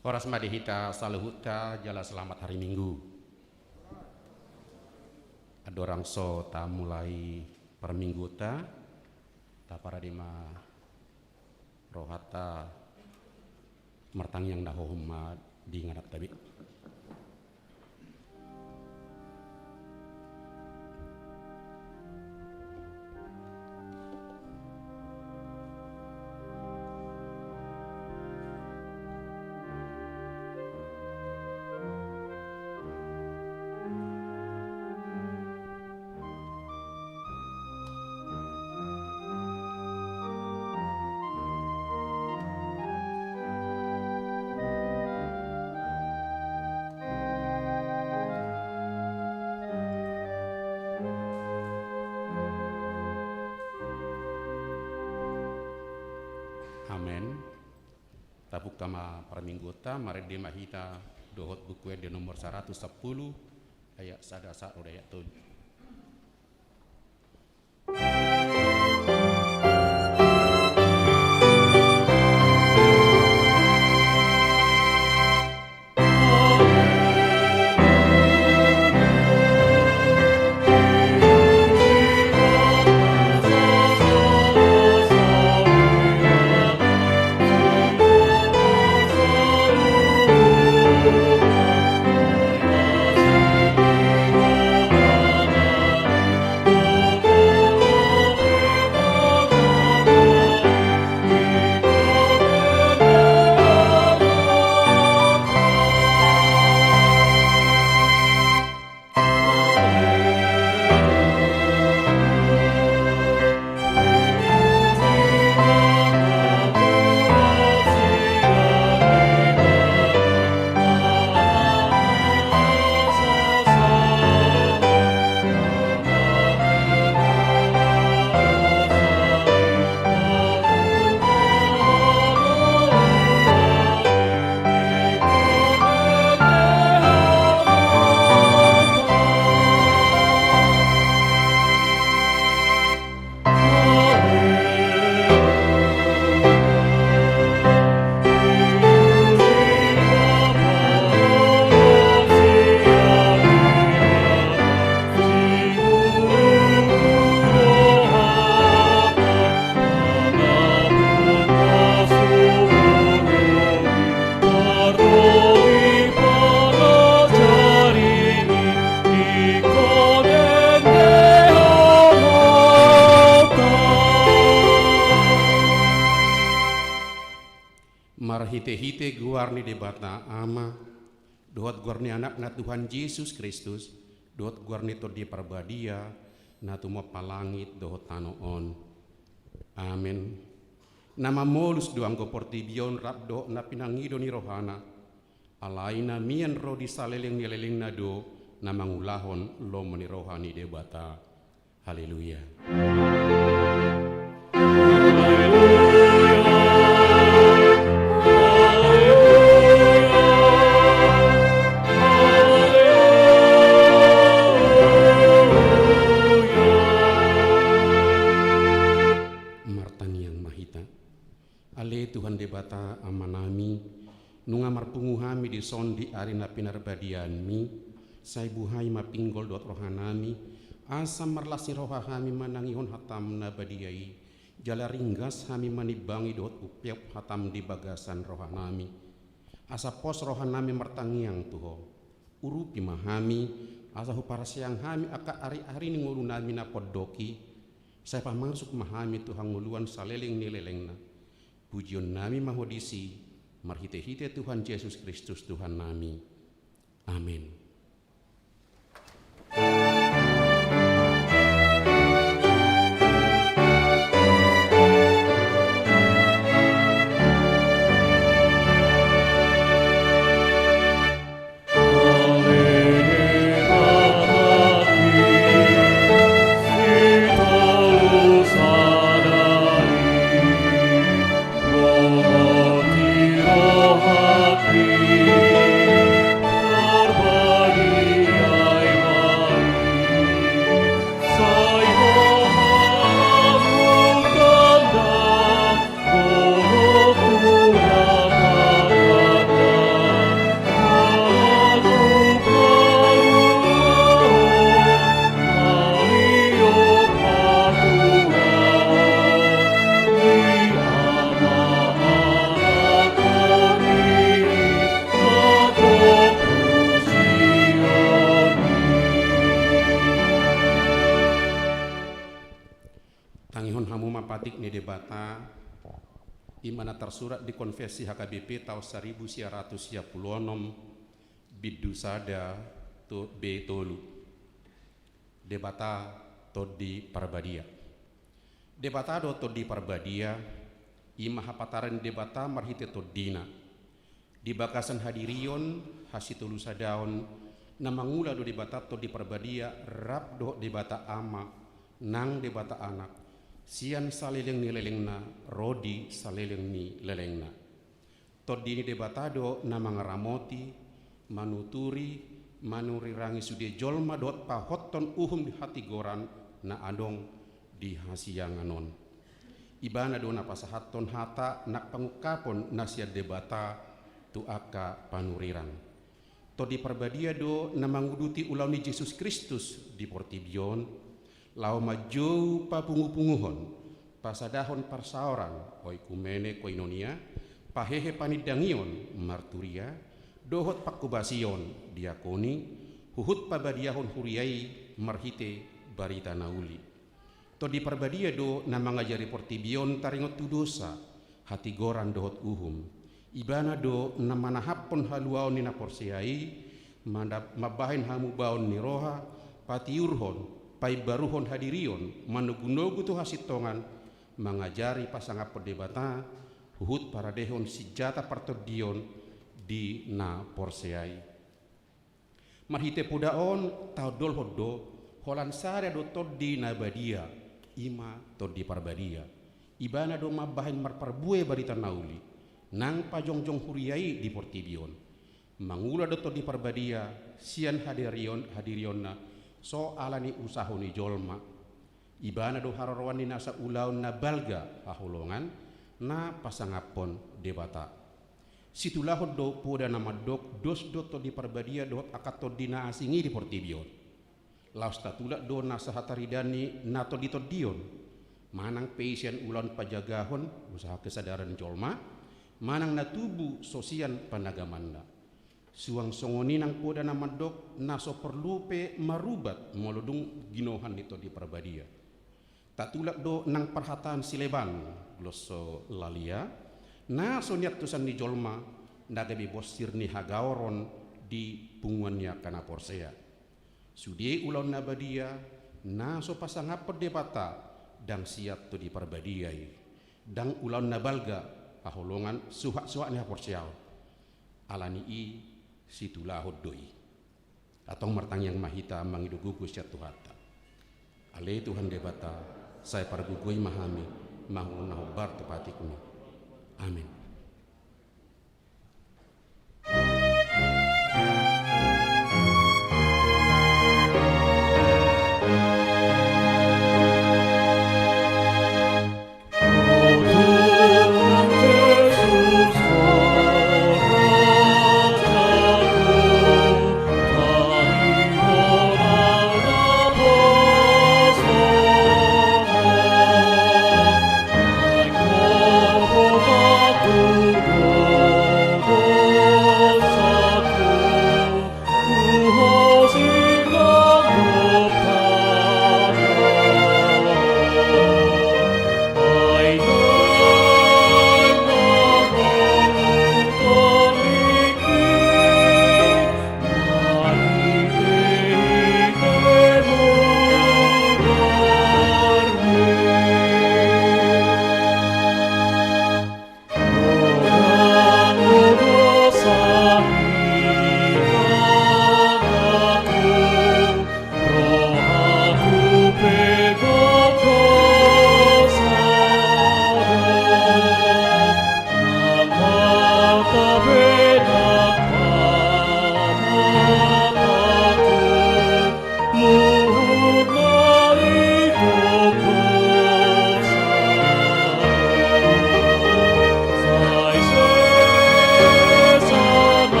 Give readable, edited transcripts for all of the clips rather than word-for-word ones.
Horas madihita saluhuta jala selamat hari Minggu. Adorang so ta mulai perminggu ta paradima rohata mertang yang dahoma di ngadak tabi. Amen. Tabuk tama perminggu ta mari di mahita dohot buku di nomor 110 ayat sadasa ayat 7. Marhite-hite guarni debata ama dohot guarni anak na Tuhan Yesus Kristus dohot guarni to di parbadia na tumo palangit dohot tanoon. Amen. Nama molus doang ko portibion rabdo na pinangido ni rohana alaina mian ro di saleleng nileleng na do na mangulahon lo meni rohani debata. Haleluya. Tuhan debata amanami nunga marpunguhami di sondi arina pinarbadianmi sai buhai mapinggol dot rohanami asam marlasi rohahami manangihon hatam nabadiai jala ringgas hami manibangi dot upiap hatam di bagasan rohanami asa pos rohanami martangiang tuho urupi mahami asa huparasiang hami aka ari-ari ni ngulunami na podoki saya pamasuk mahami Tuhan nguluan saleleng nilelengna. Pujian nami mahodisi, marhite-hite Tuhan Yesus Kristus Tuhan nami. Amin. Rohati, Arba debata imana tersurat di konvensi HKBP tahun 1936 bidu sada to betolu debata to di parbadia debata do to di parbadia ima hapataran debata marhite to dina di bakasan hadirion hasitulu sadaon namangula do debata to di parbadia rap do debata ama nang debata anak sian saleleng ni lelengna rodi saleleng ni lelengna todini debatado na mga ramoti manuturi manurirangi sude jolma dot pahotton uhum di hati goran na adong di hasianganon ibana do na pasahaton hata nak pangukapon na siya debata tu aka panuriran to di parbadia do na manguduti ulaw ni Jesus Kristus di portibion lau maju papungu-punguhon pasadahon parsaoran oi kumene koinonia pahehe panidangion marturia dohot pakubasion diakoni huhut pabadiahon huriai marhite barita nauli to di parbadia do na mangajari portibion taringot tu dosa hati goran dohot uhum ibana do na manahapon haluaon ni na porsiai mabahin hamu baon ni roha patiurhon pai baruhon hadirion manugunogu tu hasitongan mengajari pasangan perdebata huhut para dehon sijata partodion di na porseai marhite pudaon tau dol hodo holan sare do todi na badia ima todi parbadia ibana do mabahin marparbue barita nauli nang pajongjong huriai di portibion mangula do todi parbadia sian hadirion na so alani usahoni jolma ibana do harorwan ni nasa ulaun na balga ahulongan na pasangapon debata situlahod do poda nama dok dos do to di parbadia do akato dina asingi di portibion laus tatula do nasa hataridani nato di todion manang peisian ulan pajagahon usaha kesadaran jolma manang natubu sosian panagamanna suang songoni nang poda nama dok naso perlupe marubat molodung ginohan itu di parbadia tak tulak do nang perhataan sileban gloso lalia naso niat tusan di jolma nagabi bosir ni hagaoron di punguannya kana porsea sudi ulon nabadia naso pasangap perdebata dang siat tu di parbadiai dang ulon nabalga paholongan suhak-suhak ni porsea alani i situlah hodoi atau martang yang mahita mangidugugu syatu hata ale Tuhan debata saya pargugui mahami mahuna hobar tepatikmi amin.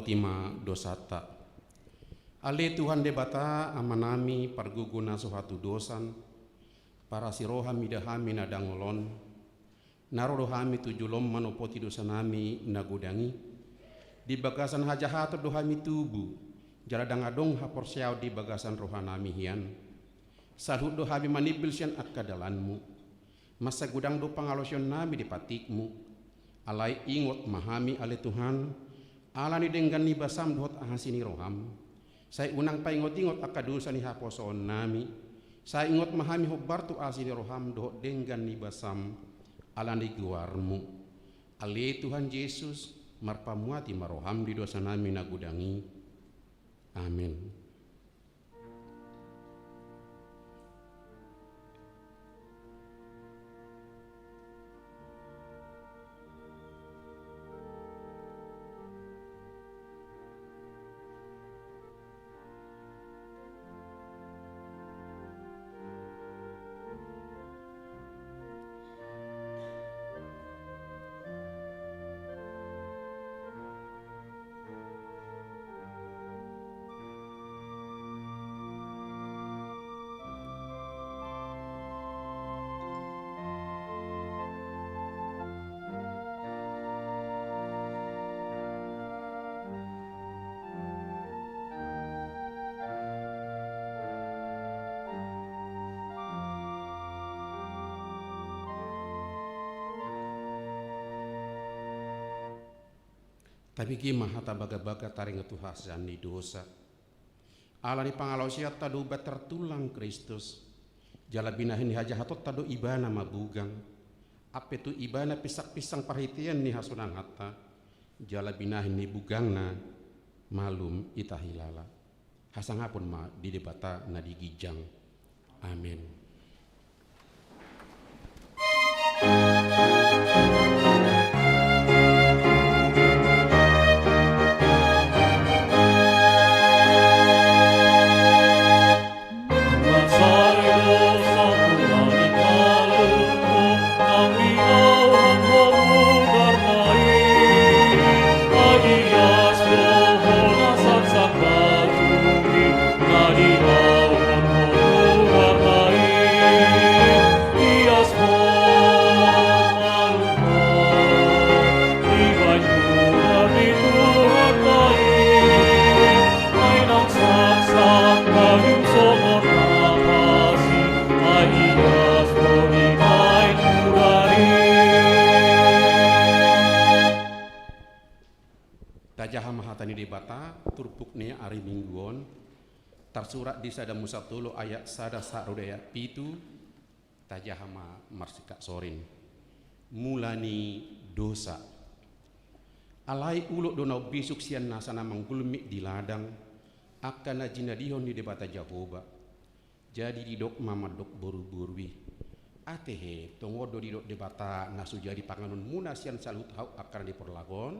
potima dosata. Ale Tuhan debata amanami parguguna suhatu dosan, para sirohami dahami nadangolon, narodohami tujulom manopoti dosanami nagudangi, di bagasan hajahato dohami tubu, jaladangadong hapor siaw di bagasan rohanami hian, salhud dohami manibil sian akadalanmu, masa gudang do pangalosyon nami di patikmu, alai ingot mahami ale Tuhan, alani denggan ni basam dohot ahasini roham, saya unang paingot-ingot akadusa ni haposon nami, saya ingot mahami hobbar tu asini roham dohot denggan ni basam alani guarmu, ale Tuhan Yesus marpamuati maroham di dosa nami nagudangi, amin. Tapi gimana hata baga-baga taring itu hasan di dosa. Ala ni pangalosiat tadu tertulang Kristus. Jala binahin haja hatot tadu ibana mabugang. Apa tu ibana pisak-pisang perhatian ni hasunang hatta. Jala binahin ni bugangna malum itahilala. Hasangapun ma di debata na digijang. Amin. Tarsurat di sada musatulu ayat sada sarudaya pitu tajahama marsika sorin mulani dosa alai uluk donau bisuk sian nasana manggulmi di ladang akan najinadihon di debata Jahoba jadi didok mamadok boru-borui atehe tongodo didok debata nasu jadi panganun munasian salut hau akan diperlagon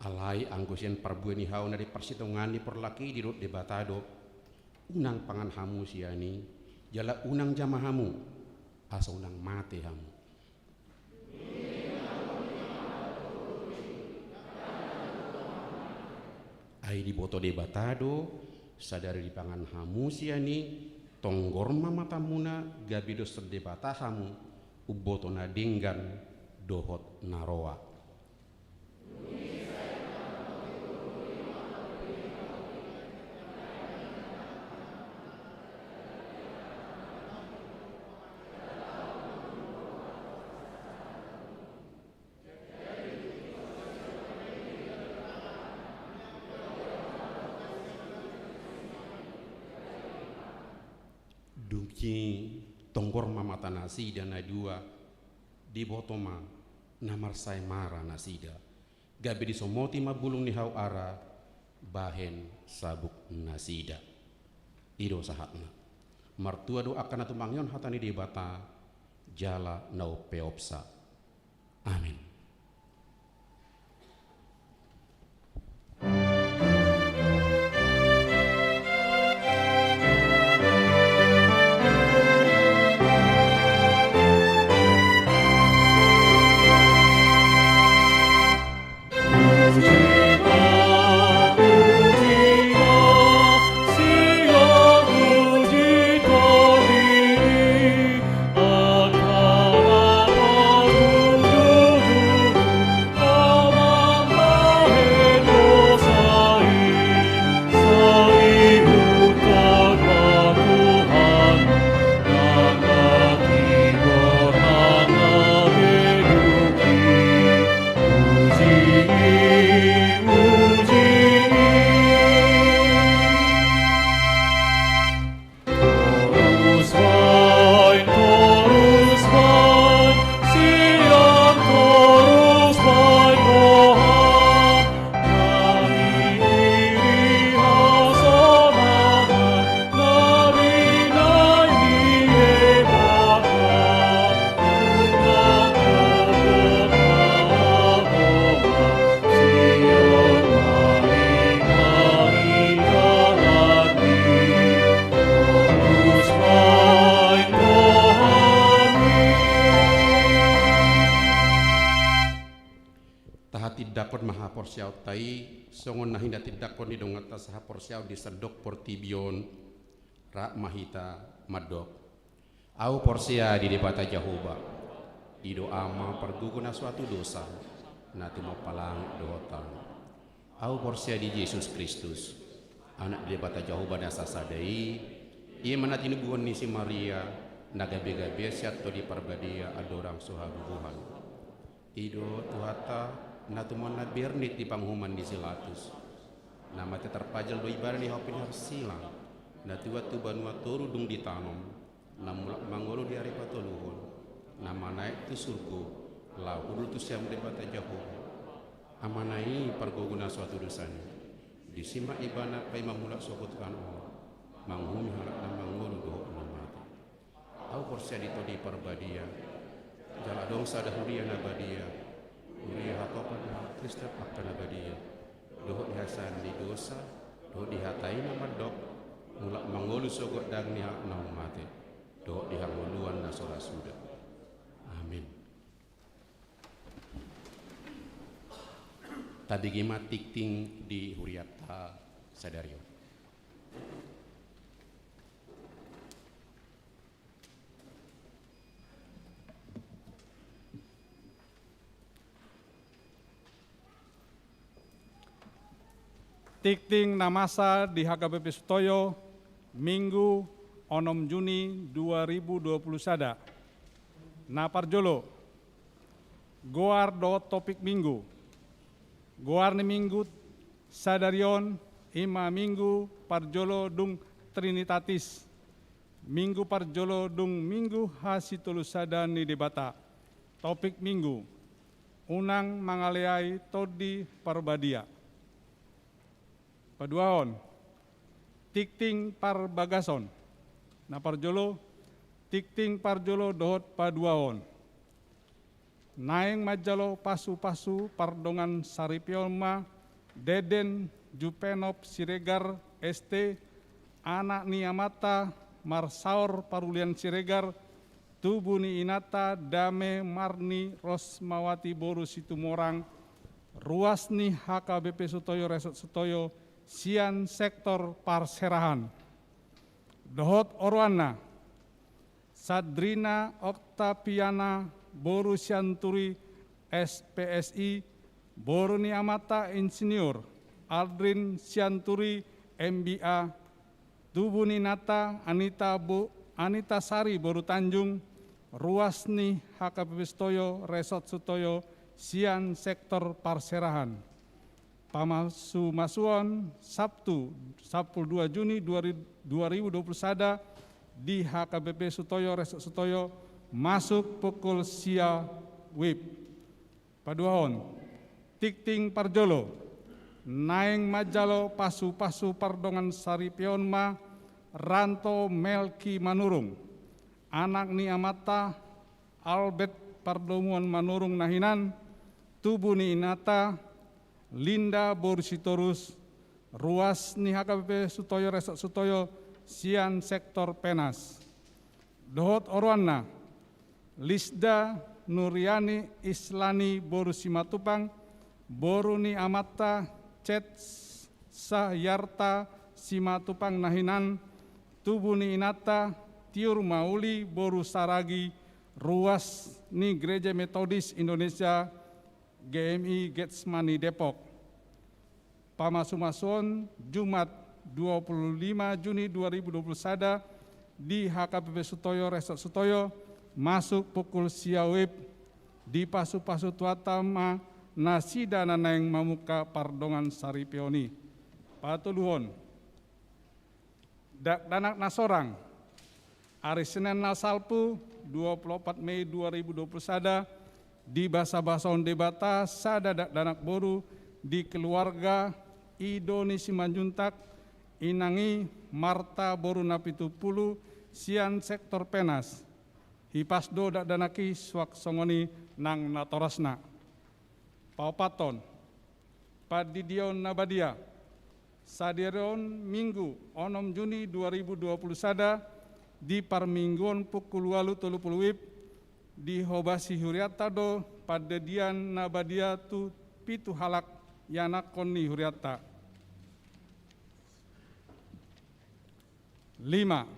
alai anggusian perbuani hau na di persitungan di perlaki di rut debatado unang pangan hamu siani jala unang jamahamu asa unang mate hamu ai di boto debatado sadari di pangan hamu siani tonggor mamatamuna gabidos debata hamu uboto na dinggan dohot naroa. Dungki tonggor mamata nasida na dua di botoma namar sai mara nasida gabi di somoti mabulung ni hau ara bahen sabuk nasida ido sahatna martua do akan atu mangyon hatani di bata jala nau peopsa amin. porsiau tai songon nahinda tidak koni dong atas ha porsiau di sedok portibion ra mahita madok au porsia di debata Jahoba ido ama perguguna suatu dosa natu mapalang dohotan au porsia di Yesus Kristus anak di debata Jahoba nasa sadai ia menatini buon ni si Maria nagabe-gabe siat to di parbadia adorang suhabuhan ido tuhata natumana bernit di panghuman di silatus nama terpajal do ibadah di hopin harus silang natu watu banua toru dung ditanam namulak mangolo di hari patoluhun nama naik tu surgu lau udul tu siam debata jauh amanai perguguna suatu dosanya disimak ibana pai mamulak sokotkan Allah manghumi halak na mangolo do nama au porsia ditodi parbadia jala dong sada huria nabadia Uri hatopan Kristen akan abadia doh dihasan di dosa doh dihatai nama dok mulak mangolu sogot dang ni hak nau mate doh dihangoluan nasora sudah amin tadi gima tikting di huriata sadario Tikting namasa di HKBP Sutoyo Minggu 6 Juni 2020 sada. Naparjolo Goar do topik minggu. Goar ni minggu sadarion ima minggu parjolo dung Trinitatis. Minggu parjolo dung minggu hasitulu sada ni debata. Topik minggu unang mangaleai todi parbadia. Paduaon, tikting par bagason, na parjolo, tikting parjolo dohot paduaon. Naeng majalo pasu-pasu pardongan saripiolma, deden jupenop siregar ST, anak niamata marsaor parulian siregar, tubuh ni inata dame marni rosmawati boru situmorang, ruas ni HKBP Sutoyo Resort Sutoyo, sian sektor parserahan. Dohot Orwana, Sadrina Oktapiana Boru Sianturi SPSI, Boru Niamata Insinyur, Aldrin Sianturi MBA, Tubuh Ninata Anita Sari Boru Tanjung, Ruasni HKBP Sutoyo Resort Sutoyo, sian sektor parserahan. Pamasuan Sabtu 2 Juni 2020 sada di HKBP Sutoyo Resort Sutoyo masuk pukul sia wib. Paduahon tikting parjolo naeng majalo pasu-pasu pardongan saripionma ranto Melki Manurung anak ni amata Albert pardomuan Manurung nahinan tubuh ni inata Linda Borsitorus, ruas ni HKBP Sutoyo Resort Sutoyo, sian sektor penas. Dohot Orwana, Lisda Nuriani Islani Boru Simatupang, Boru ni Amata Cet Sahyarta Simatupang Nahinan, tubuh ni Inata Tiur Mauli Boru Saragi, ruas ni Gereja Metodis Indonesia GMI Getsemani Depok. Pamasumason Jumat 25 Juni 2020 sada di HKBP Sutoyo Resort Sutoyo masuk pukul siawib di pasu-pasu tuatama nasida nanaeng mamuka pardongan saripioni. Patuluhon danak nasorang hari Senin nasalpu 24 Mei 2020 sada di basa-basaon debata sada danak boru di keluarga Idoni Simanjuntak inangi Marta Boru Napitupulu sian sektor penas hipasdo danaki swak songoni nang natorasna paupaton padidion nabadia sadiron Minggu 6 Juni 2020 sada di parmingguon pukul 8:30 wib di Hobasi Huriatado pada dian nabadia tu pitu halak yanakon ni huriata. 5.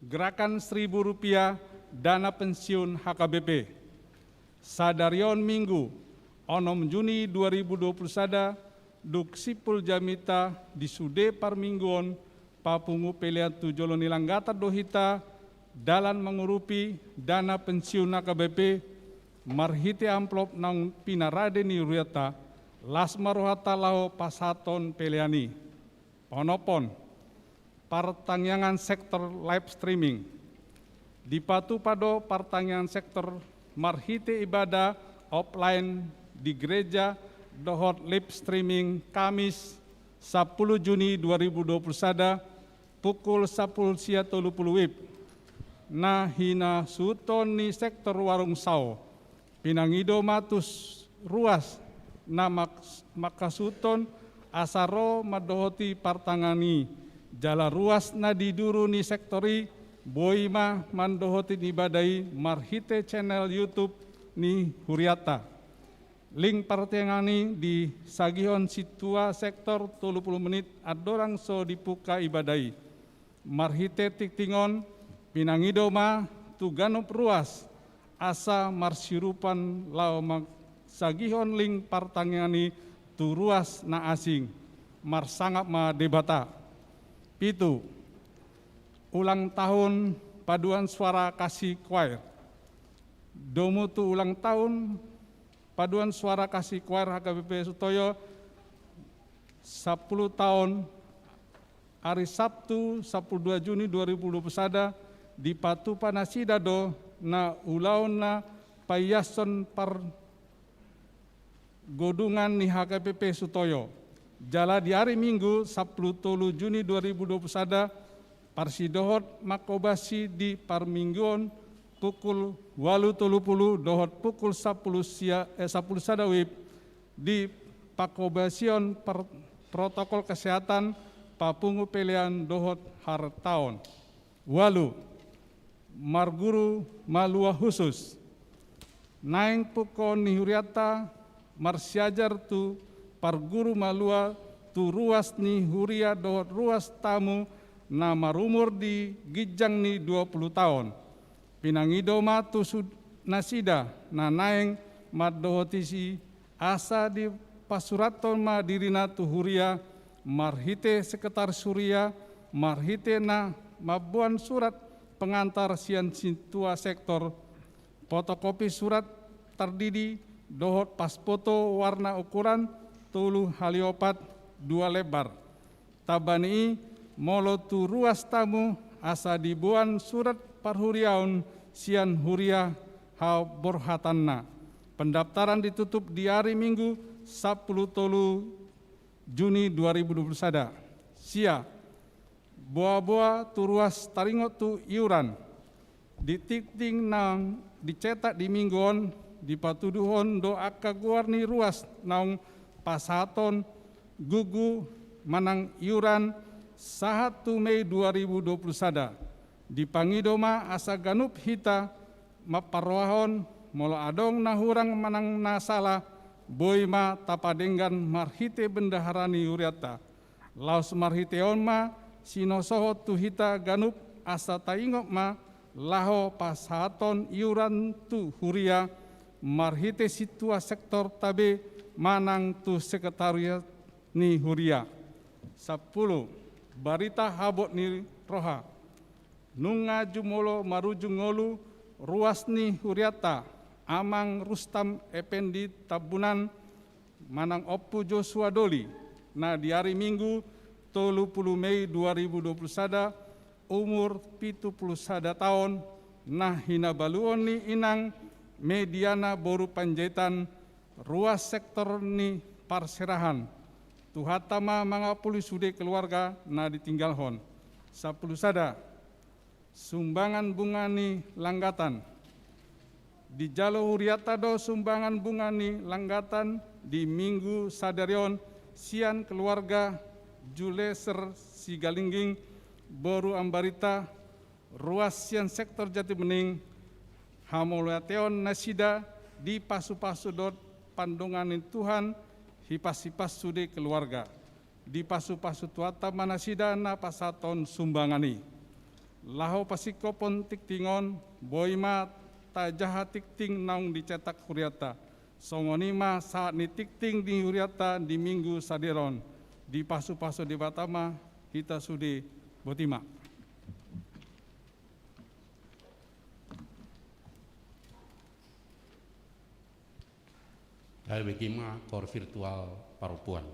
Gerakan Rp1.000 dana pensiun HKBP. Sadarion Minggu 6 Juni 2020 sada duk sipul jamita di sude parmingguon papungu pelian tujoloni langgata dohita dalan mengurupi dana pensiun HKBP marhite amplop nang pinarade ni ruyata lasmarohata lao pasaton peliani. Ponopon pertangyangan sektor live streaming. Dipatu pado pertangyangan sektor marhite ibadah offline di gereja dohot live streaming Kamis 10 Juni 2020 sada pukul 10 sia 30 wib. Nah hina suton ni sektor warung sao. Pinangido matus ruas na makasuton asaro madohoti partangani. Jala ruas na diduru ni sektori boima mandohoti ni badai marhite channel YouTube ni huriata. Link partengani di sagihon situa sektor 30 menit adorang so dipuka ibadai. Marhite tiktingon pinangidoma tuganup ruas asa marsirupan lao sagihon link partengani tu ruas na asing. Marsangap ma debata. 7. Ulang tahun Paduan Suara Kasih Choir. Domu tu ulang tahun Paduan Suara Kasih Choir HKBP Sutoyo 10 tahun hari Sabtu 12 Juni 2020 sada di Patu Panasidado na ulaun na payason par godungan ni HKBP Sutoyo. Jala di hari Minggu 10 Juni 2020 sada parsidohot makobasi di parmingguon pukul 8.30 dohot pukul 10 sada wib di pakobasion protokol kesehatan papungu pelian dohot hartaon. 8. Marguru malua khusus. Naing pukon ni huriata marsiajar tu parguru malua tu ruas ni huria dohot ruas tamu na marumur di gijang ni 20 tahun. Pinangidoma tu nasida na naeng madohotisi asa di pasuraton ma dirina tu huria marhite sekretaris huria marhite na mabuan surat pengantar sian situa sektor fotokopi surat terdidi dohot pas foto warna ukuran 3x4 2 lebar. Tabani molo tu ruas tamu asa dibuan surat parhuriaun sian huria hau borhatanna. Pendaftaran ditutup di hari Minggu 10 Juni 2020 sada. Sia boa-boa tu ruas taringot tu iuran ditikting nang dicetak di mingguon di patuduhon do akka guarni ruas naung pasaton gugu manang iuran 1 Mei 2020 sada. Di pangidoma asa ganup hita maparwahon molo adong nahurang manang nasala boima tapadenggan marhite bendaharani uriata. Laos marhiteon ma sinosoho tu hita ganup asa taingok ma laho pasaton iuran tu huria marhite situa sektor tabe manang tu sekretariat ni huria. 10. Barita habot ni roha. Nunga jumolo marujung ngolu ruas ni huriata amang Rustam Effendi Tabunan manang Oppu Joshua Doli. Nah di hari Minggu 30 Mei 2020 sada umur 70 sada tahun nah hina baluon ni inang mediana boru panjaitan ruas sektor ni parserahan. Tuhatama mangapuli sude keluarga na ditinggalhon. 10 sada. Sumbangan bunga ni langgatan. Di jalo huriata do sumbangan bunga ni langgatan di Minggu sadarion sian keluarga Juleser Sigalingging boru ambarita ruas sian sektor Jati Bening hamolateon nasida di pasu-pasu dot pandunganin Tuhan hipas-hipas sude keluarga, di pasu-pasu tuata manasidana pasaton sumbangani. Laho pasikopon tiktingon, boima tajaha tikting naung dicetak huriata. Songonima saat ni tikting di huriata di minggu saderon, di pasu-pasu di batama kita sude botima. Dari bagaimana kor virtual parupuan.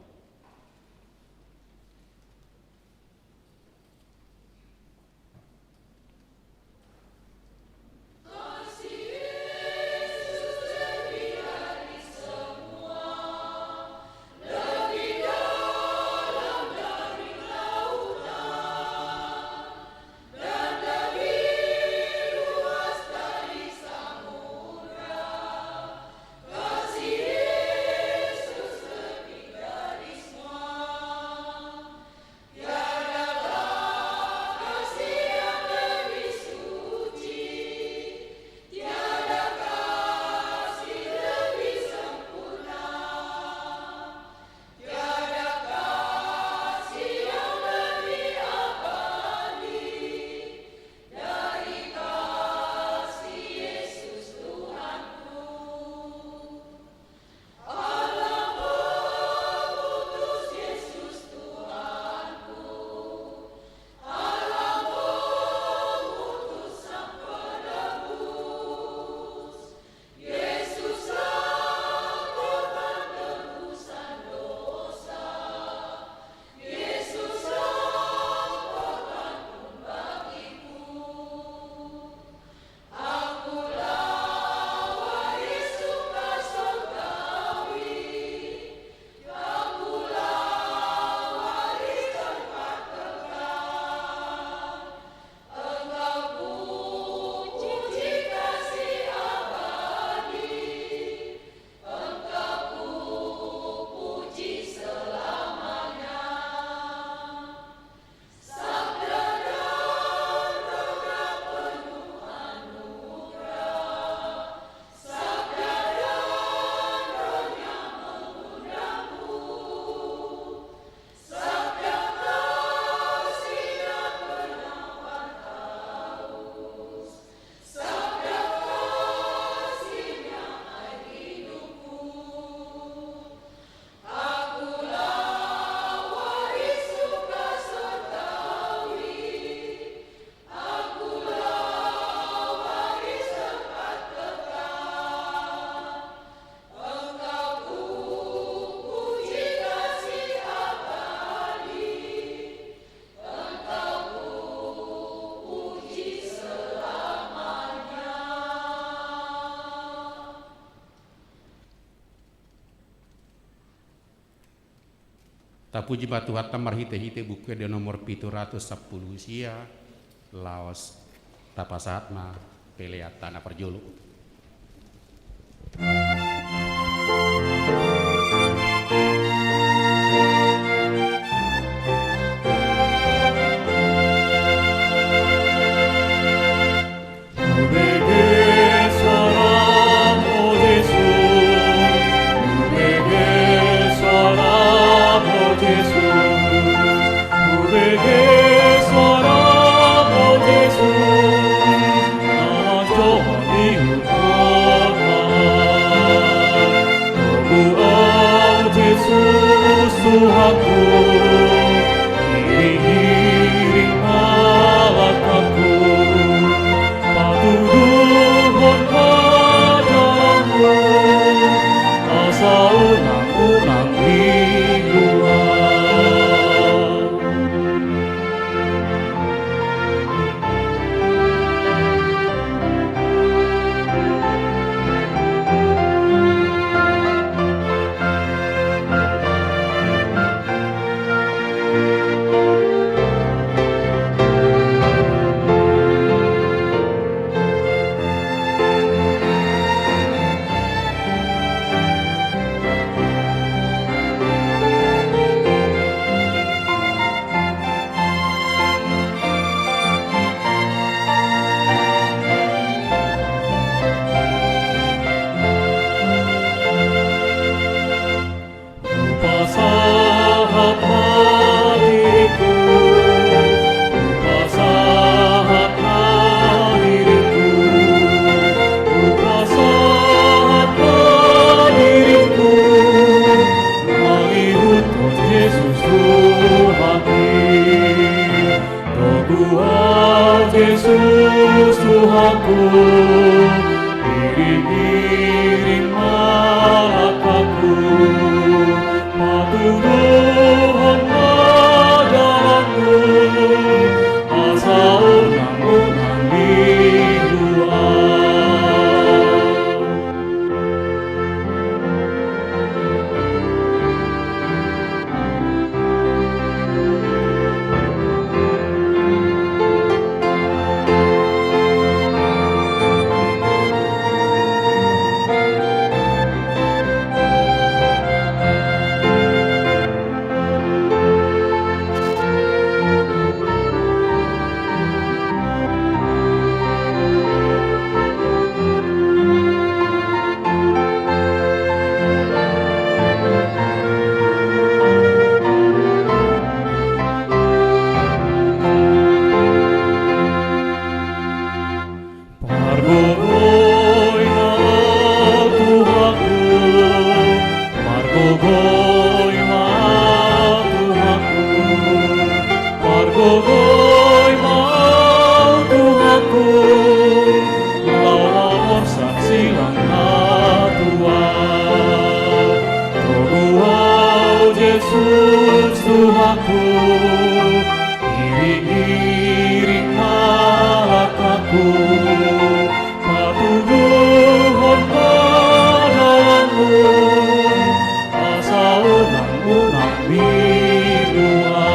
Tapuji batu hatam marhite-hite buku de nomor 710 sia laos tapasatma peleatana perjulu. You Tuhanku, iring-iring malakaku, patuduhon padamu, asa unang-unang mingguan. Margogoy mahal Tuhanku, Margogoy mahal Tuhanku, Margogoy mahal Tuhanku, lawan saksi lang na Tuhan. Tuhan Yesus Tuhanku, iring-iring malakaku, patuduhon padamu, asa unang-unang mingguan.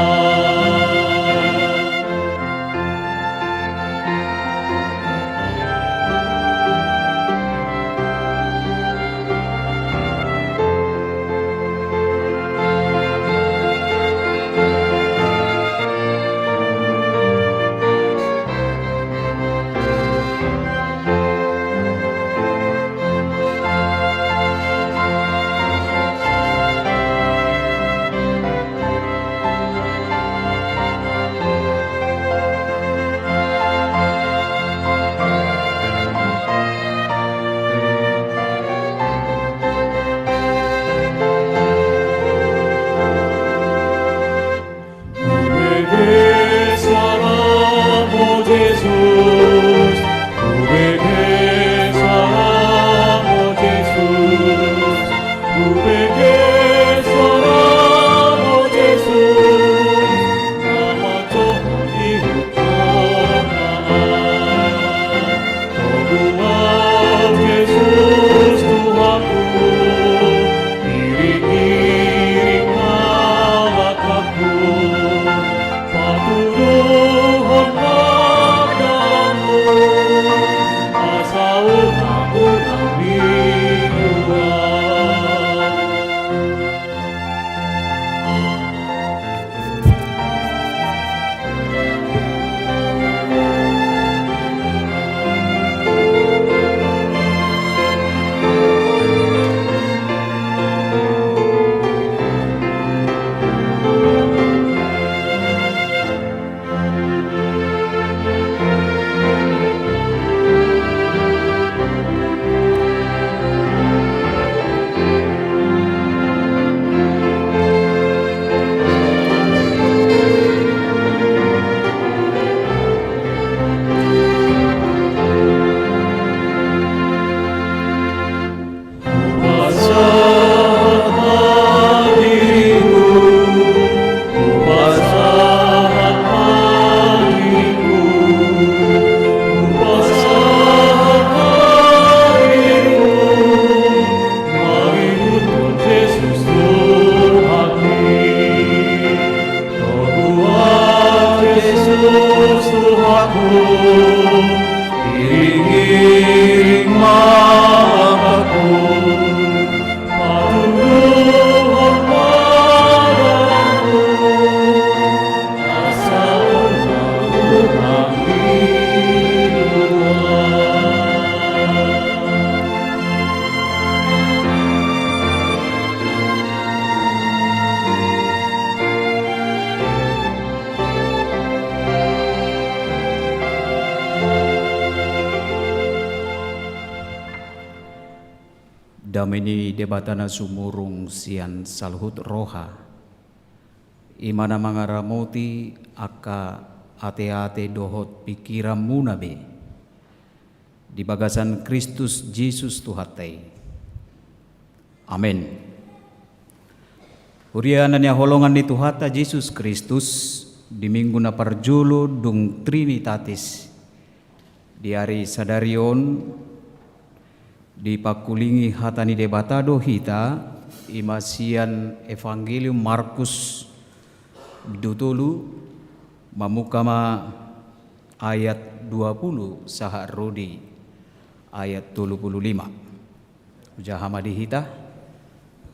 Iring-iring malakaku, patuduhon padamu, asa unang-unang mingguan. Dameni debatana sumurung sian salhut roha, imana mangaramoti aka ate-ate dohot pikiran munabe, di bagasan Kristus Yesus Tuhatai. Amin. Uriananya holongan di Tuhata Yesus Kristus di minggu na parjulo dung Trinitatis di hari sadarion di pakulingi hatani debatado hita imasian Evangelium Markus bidutulu mamukama ayat 20 saha rodi ayat 25 ujahama dihita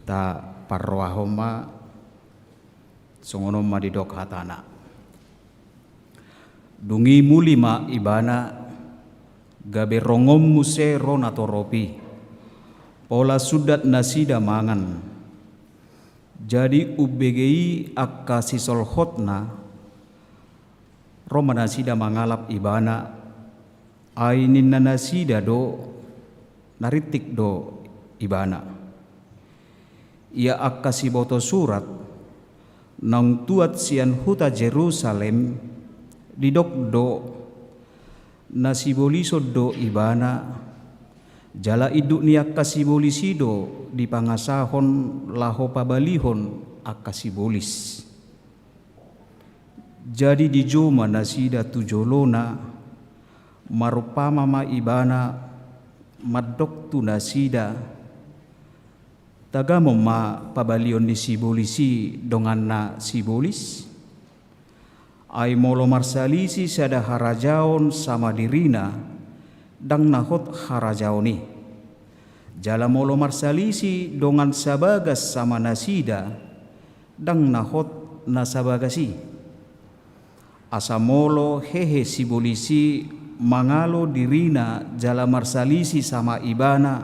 ta parwahoma songonom madidok hatana dungi mulima ibana gabe rongom muse rona toropi pola sudat nasida mangan jadi UBGI akka sisol hotna roma nasida mangalap ibana ainin nasida do naritik do ibana ia akka siboto surat nang tuat sian huta Jerusalem didok do nasiboliso do ibana jala iduk ni akka sibolisido di pangasahon laho pabalihon akka sibolis jadi di joma nasida tujolona marupama ma ibana madok tu nasida tagamo ma pabalion ni sibolisi dongan na sibolis ay molo marsalisi sada harajaon sama dirina dang nahot harajaoni jala molo marsalisi dongan sabagas sama nasida dang nahot nasabagasi asa molo hehe sibolisi mangalo dirina jala marsalisi sama ibana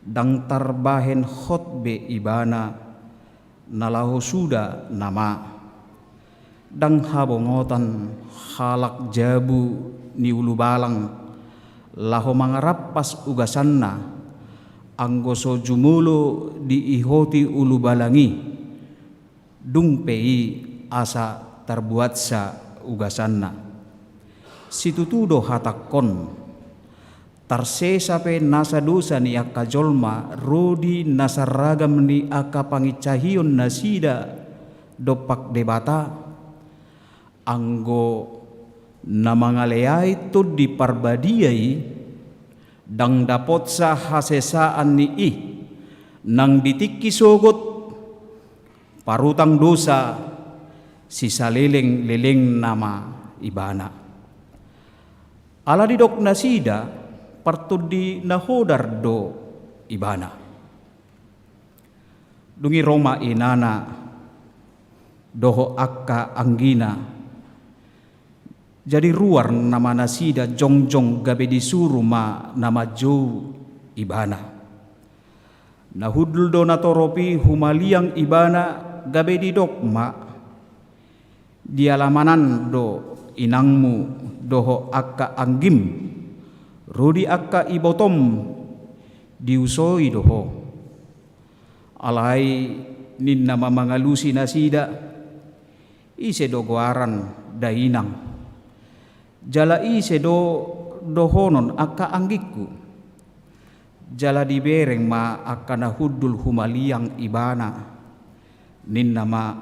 dang tarbahen hotbe ibana nalaho suda nama dang habongotan halak jabu ni ulu balang laho mangarapas ugasanna anggoso jumulo di ihoti ulu balangi dung pei asa terbuat sa ugasanna situtudo hatakon tarsesape nasa dosa ni akka jolma rodi nasaragam ni akka pangicahion nasida dopak debata anggo namangaleai to di parbadiai dang dapot sa hasesaan ni nang ditikki sogot parutang dosa sisa leleng nama ibana ala didok nasida partudi nahodar do ibana dungi Roma inana doho akka anggina jadi ruar nama nasida jongjong gabe disuruh ma nama jo ibana nahudul do natoropi humaliang ibana gabe didok ma dialamanan do inangmu doho akka anggim rodi akka ibotom diusoi doho alai nin nama mangalusi nasida ise dogoaran dainang jala ise dohonon akka anggiku jala dibereng ma akka nahudul humaliang ibana nin nama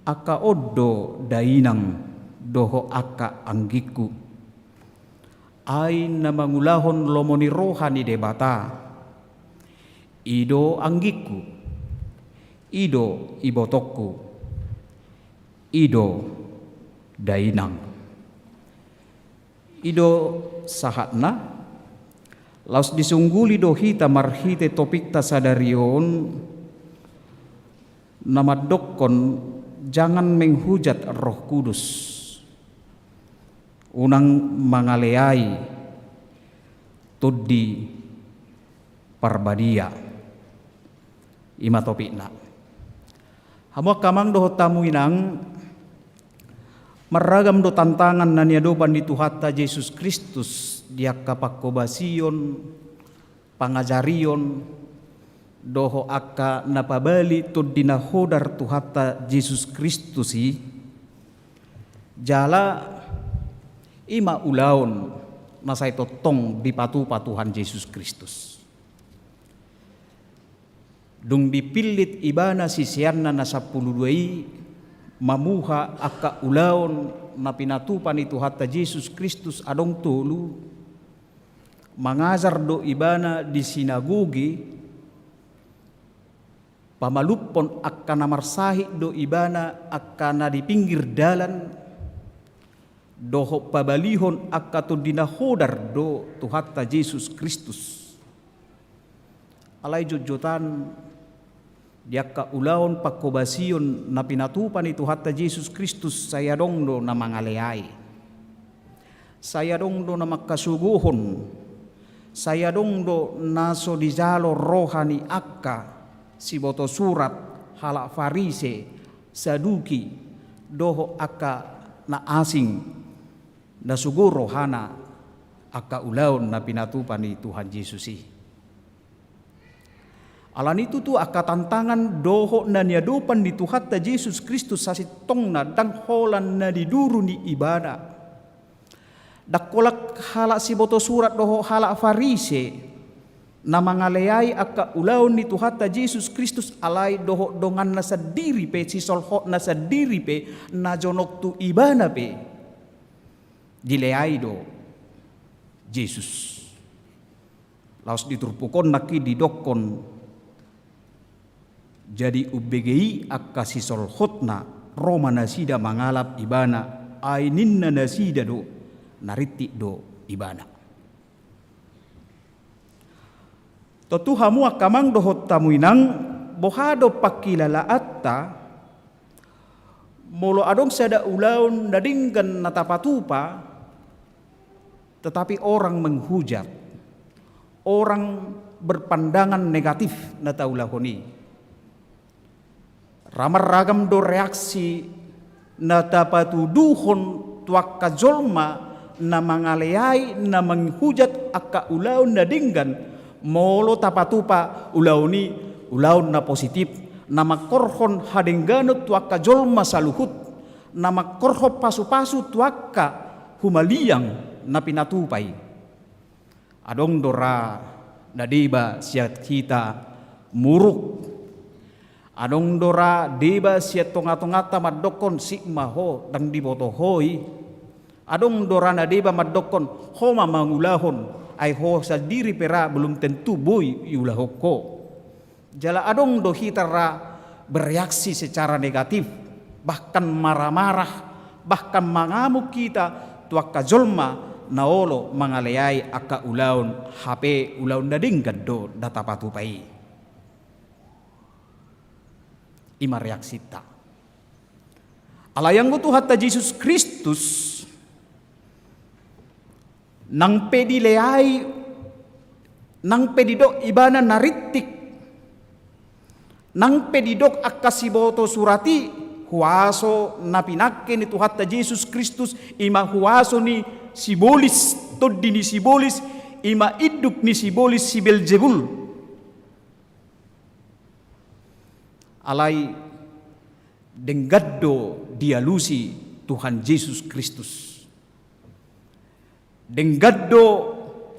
akka oddo dainang doho akka anggiku ay na mangulahon lomoni rohani debata ido anggiku ido ibotokku ido dainang ido sahatna laus disungguli do hita marhite topik tasadarion nama dokkon jangan menghujat Roh Kudus unang mangaleai tuddi parbadia ima topikna hamo kamang do tamu inang maragam do tantangan na niadoban di Tuhata Yesus Kristus dia kapakobasion pangajarion doho akka napabali to dinahodar Tuhata Yesus Kristusi jala ima ulaon nasay totong di patupa Tuhan Yesus Kristus. Dung dipilit ibana sisianna na 12 mamuha aka ulaon na pinatupan itu hatta Yesus Kristus adong tulu mangajar do ibana di sinagogi pamalupon akka namarsahi do ibana akka na di pinggir dalan doho pabalihon akka to dinahodar do tuhatta Yesus Kristus alay jojotan diakka ulaon pakobasion na pinatupan itu hatta Yesus Kristus saya dong do na mangaleay saya dong do na makasuguhon saya dong do naso dijalo rohani akka si boto surat halak farise saduki doho aka na asing na suguro hana aka ulaon na pinatupan ni Tuhan Yesus alan itu tu aka tantangan doho na niadupan ni Tuhan ta Yesus Kristus sasitong na dang holan na diduru ni ibadah dakolak halak si boto surat doho halak farise na mangalayay aka ulaon ni Tuhan ta Yesus Kristus alay doho dongan na sa diri pe si solhot na sa diri pe na jonok tu ibana pe dilayay do Jesus laos diturpukon naki didokon jadi ubegei aka si solhot na Roma nasida mangalap ibana ainin na nasida do nariti do ibana Totu hamu akamang dohot tamuinang bohado pakilala atta molo adong sada ulaon nadinggan natapatupa tetapi orang menghujat orang berpandangan negatif nataulahoni ramar ragam do reaksi natapatuduhon tuak kajolma na mangaleai na menghujat akka ulaon nadinggan molo tapatupa ulauni ulaun na positif na makorhon hadenggano tuaka jolma saluhut na makorho pasu-pasu tuaka humaliang na pinatupay adong dora na diba siya kita muruk adong dora diba siya tonga-tongata madokon si maho dang dibotohoy adong dora na diba madokon homa mangulahon ay ho sa diri pera belum tentu boy yulahoko. Jala adong do hitara bereaksi secara negatif, bahkan marah-marah, bahkan mengamuk kita tuak kajolma naolo mangalayay aka ulaon HP ulaon nadinggan do data patupai. Ima reaksi ta. Alayang ko hatta Jesus Kristus nang pedileay nang pedidok ibana naritik nang pedidok akasiboto surati huaso na pinakke ni Tuhan ta Jesus Kristus ima huaso ni sibolis toddi ni sibolis ima iduk ni sibolis si Beelzebul alay denggaddo dialusi Tuhan Yesus Kristus denggaddo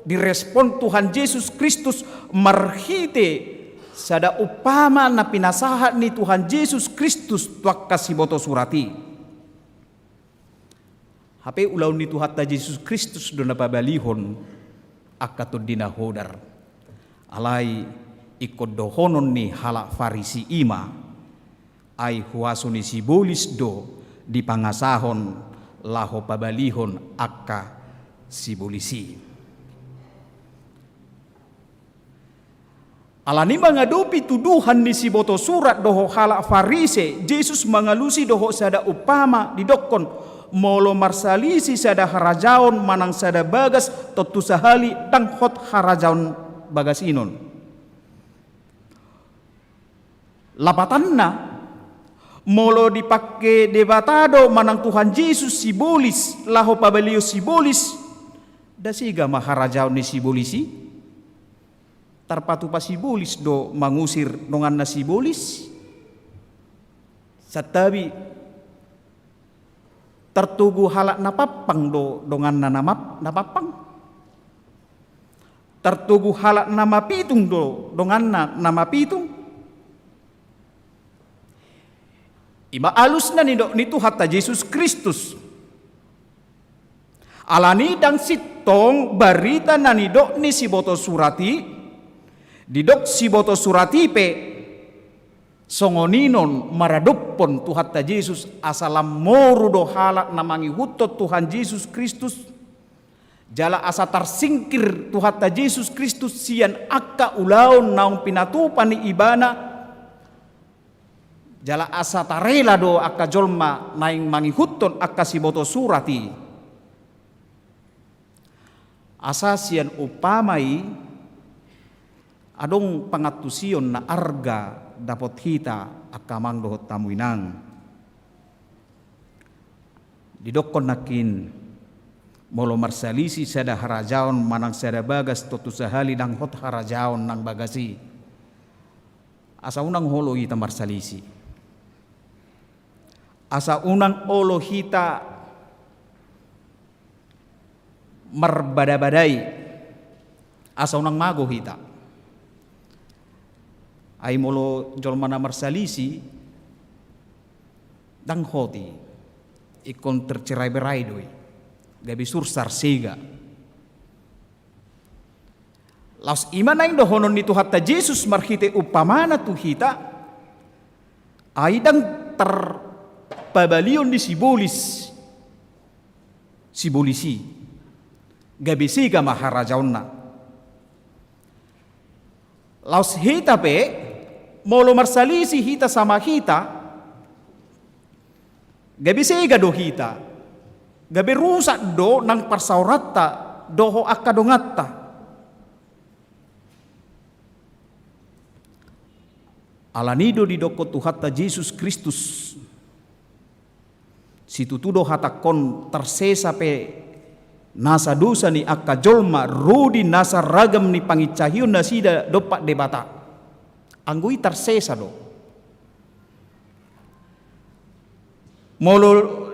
direspon Tuhan Yesus Kristus marhite sada upama na pinasahat ni Tuhan Yesus Kristus tuak kasiboto surati hape ulaw ni Tuhan ta Yesus Kristus do napabalihon akato dinahodar alay ikodohonon ni halak farisi ima ay huaso ni sibolis do di pangasahon laho pabalihon akka sibolisi. Alani mangadopi tuduhan ni si boto surat doho halak farise, Yesus mangalusi doho sada upama didokon molo marsalisi sada harajaon manang sada bagas totu sahali tang hot harajaon bagas inon. Lapatanna molo dipakai debatado manang Tuhan Yesus sibolis laho pabalio sibolis dasiga maharajaw ni sibolisi tarpatu pa sibolis do mangusir nongan na sibolis satabi tertugu halak napapang do dongan na napapang tertugu halak nama pitung donganna nama pitung. Ima alusna ni Tuhan ta Yesus Kristus. Alani dang sitong barita nanidok ni siboto surati, didok siboto surati pe songoninon maradopon Tuhan ta Yesus asalam moru do halak namangi hutot Tuhan Yesus Kristus. Jala asa tersingkir Tuhan ta Yesus Kristus sian akka ulaon naung pinatupan ni ibana. Jala asa tarela do akka jolma naing mangi huton akka siboto surati. Asasian upamai adong pangatusion na arga dapat hita akamang dohot tamuinang. Didokon nakin molo marsalisi sada harajaon manang sada bagas totu sahali dang hot harajaon nang bagasi. Asa unang holo hita marsalisi. Asa unang olo hita marbadabadai, asa unang mago hita. Ay molo jolmana marsalisi dang hoti ikon tercerai berai doi gabi sursar sega. Laos iman aing dohonon ni Tuhan ta Yesus marhite upamana tu hita ay dang terpabalion di sibolisi gabi siga maharajaonna. Laos hita pe molo marsalisi hita sama hita gabi siga do hita gabi rusak do nang parsaurata doho akadongatta. Alanido di doko Tuhan ta Yesus Kristus situtudo hatakon tersesa pe nasa dosa ni akka jolma rudi nasa ragam ni pangicahion na sida dopak debata anggui tersesa do molo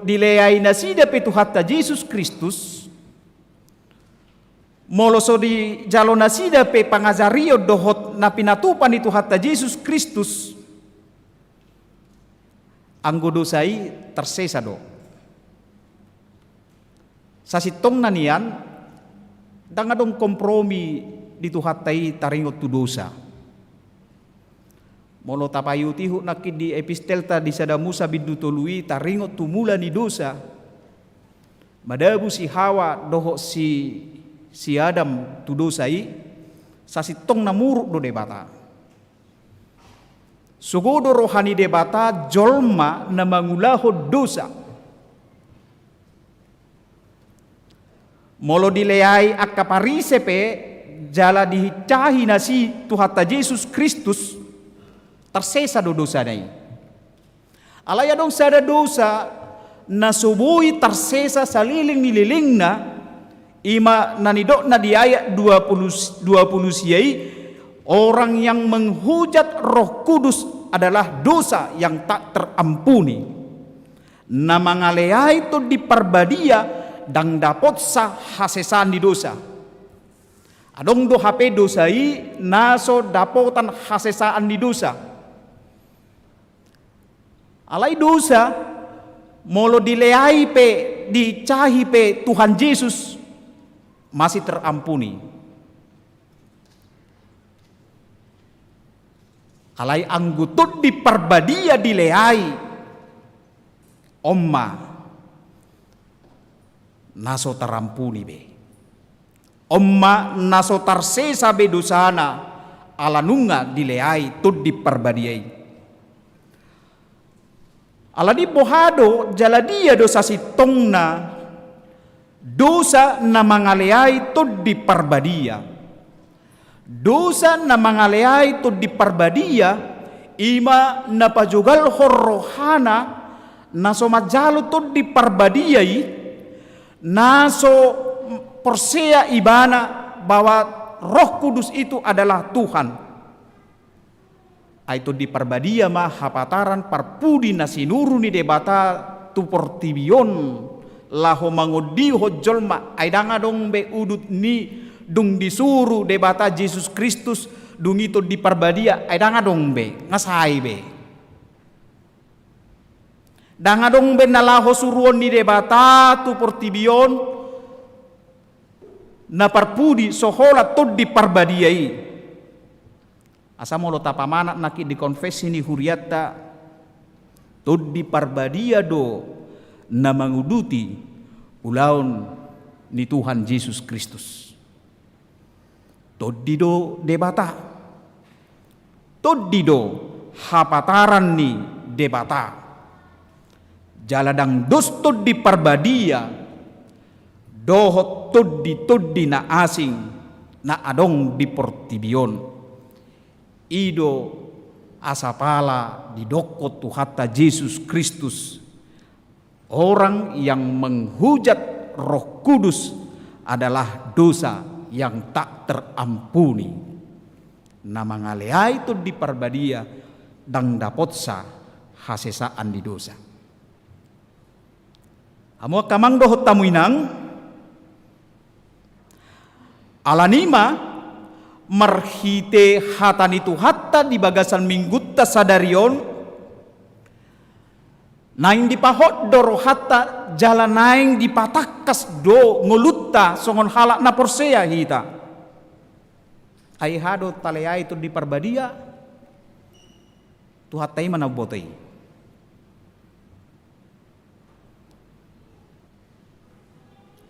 dileai na sida pe Tuhan ta Yesus Kristus molo so di jalo na sida pe pangazario dohot na pinatupan ni Tuhan ta Yesus Kristus anggo dosai tersesa do. Sasitong nanian dangadong kompromi di Tuhatai taringot tu dosa. Molo tapayu tihu nakid di epistelta di sada Musa bindu tului taringot tu mula ni dosa. Madabu si Hawa doho si Adam tu dosai sasitong namuruk do debata. Sugodo rohani debata jolma na mangulaho dosa. Molo dileai akaparise pe jala dihicahi nasi Tuhan ta Yesus Kristus tersesa do dosa nai. Alaya dong sada dosa nasubui tersesa saliling nililingna ima nanidok na di ayat 20 siai orang yang menghujat Roh Kudus adalah dosa yang tak terampuni. Namangaleai itu diperbadia dang dapot sa hasesan di dosa. Adong do HP dosai naso dapotan hasesaan di dosa. Alai dosa molo dileai pe dicahi pe Tuhan Yesus masih terampuni. Alai anggutut diperbadia dileai omma naso terampuni be. Omma naso tarsesa be dosana alanunga dileai tud diperbadiai. Aladi bohado jaladia dosa sitongna dosa na mangaleai tud diperbadia. Dosa na mangaleai tud diperbadia ima napajugal horrohana naso majalo tud diperbadiai naso persea ibana bahwa Roh Kudus itu adalah Tuhan. Itu diperbadia mah hapataran parpudi nasinuru ni debata tu portibion laho mangodi hojolma aidanga dong be udut ni dung disuruh debata Yesus Kristus dung itu di parbadia ay danga dong be ngasai be danga dong be nalaho suruon ni debata tu portibion na parpudi sohola tod di parbadiai asa molo tapamana naki di konfesi ni huriata tod di parbadia do na manguduti ulaon ni Tuhan Yesus Kristus. Todido debata. Todido hapataran ni debata. Jaladang dos todi parbadia. Dohot todi na asing na adong di portibion. Ido asapala di dokot Tuhata Yesus Kristus. Orang yang menghujat Roh Kudus adalah dosa yang tak terampuni. Nama ngalea itu di parbadia dang dapotsa hasesaan di dosa. Amo kamang dohot tamuinang alanima marhite hatani tu hatta di bagasan minggutta sadarion naing di pahot doro hatta jalan naing di patakas do ngulutta songon halak na porsea hita ay hado talea itu di parbadia tu hatai mana botai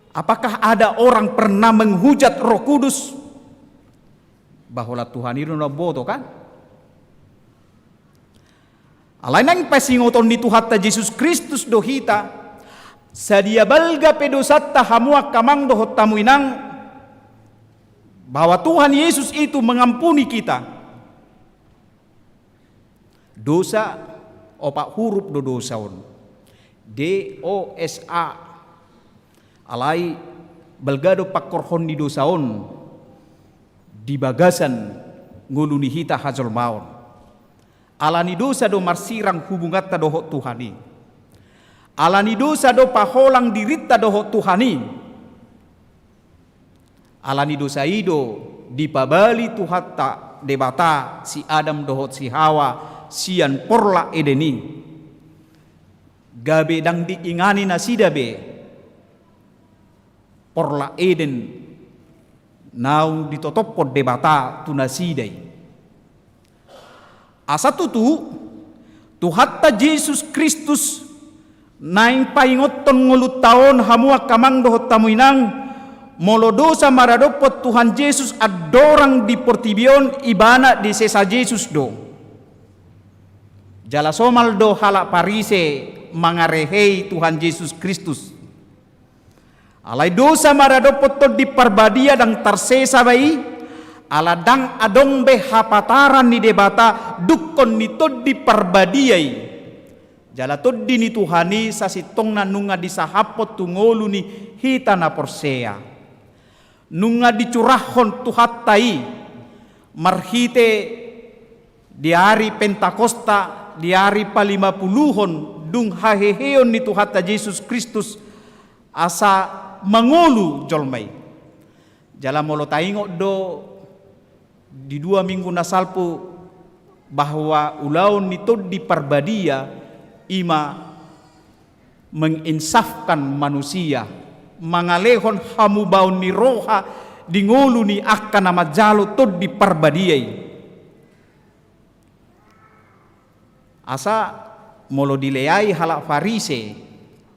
apakah ada orang pernah menghujat Roh Kudus bahwa Tuhan itu na boto kan alainang pasingoton ni Tuhata Yesus Kristus dohita sadia balga pedosatta hamua kamang dohot tamuinang bahwa Tuhan Yesus itu mengampuni kita dosa opak huruf do dosaon DOSA alai balgado pakorhon di dosaon di bagasan nguluni hita hajol maon alani dosa do marsirang hubungatta doho Tuhani alani dosa do paholang dirita doho Tuhani alani dosa ido dipabali Tuhatta debata si Adam dohot si Hawa sian porla edeni gabe dang diingani nasida be porla eden naung ditotoppo debata tunasidai asa tutu Tuhatta Yesus Kristus naing paingoton ngulut taon hamua kamang dohot tamuinang molo dosa maradopot Tuhan Yesus adorang di portibion ibana di sesa Yesus do jala somal do halak parise mangarehei Tuhan Yesus Kristus alai dosa maradopot to di parbadia dang tarsesa bai aladang adong be hapataran ni debata dukon ni todi parbadiai jala todi ni Tuhani sasitong na nunga disahapot tungolu ni hita na porsea nunga dicurahon Tuhatai marhite di hari Pentakosta di hari palima-puluhon dung haheheon ni Tuhata Yesus Kristus asa mangolu jolmai jala molo taingo do di 2 minggu nasalpu bahwa ulaun itu di parbadia ima menginsafkan manusia mangalehon hamubaun ni roha dingulu ni akan nama jalo to di parbadiai asa molo dileai halak farise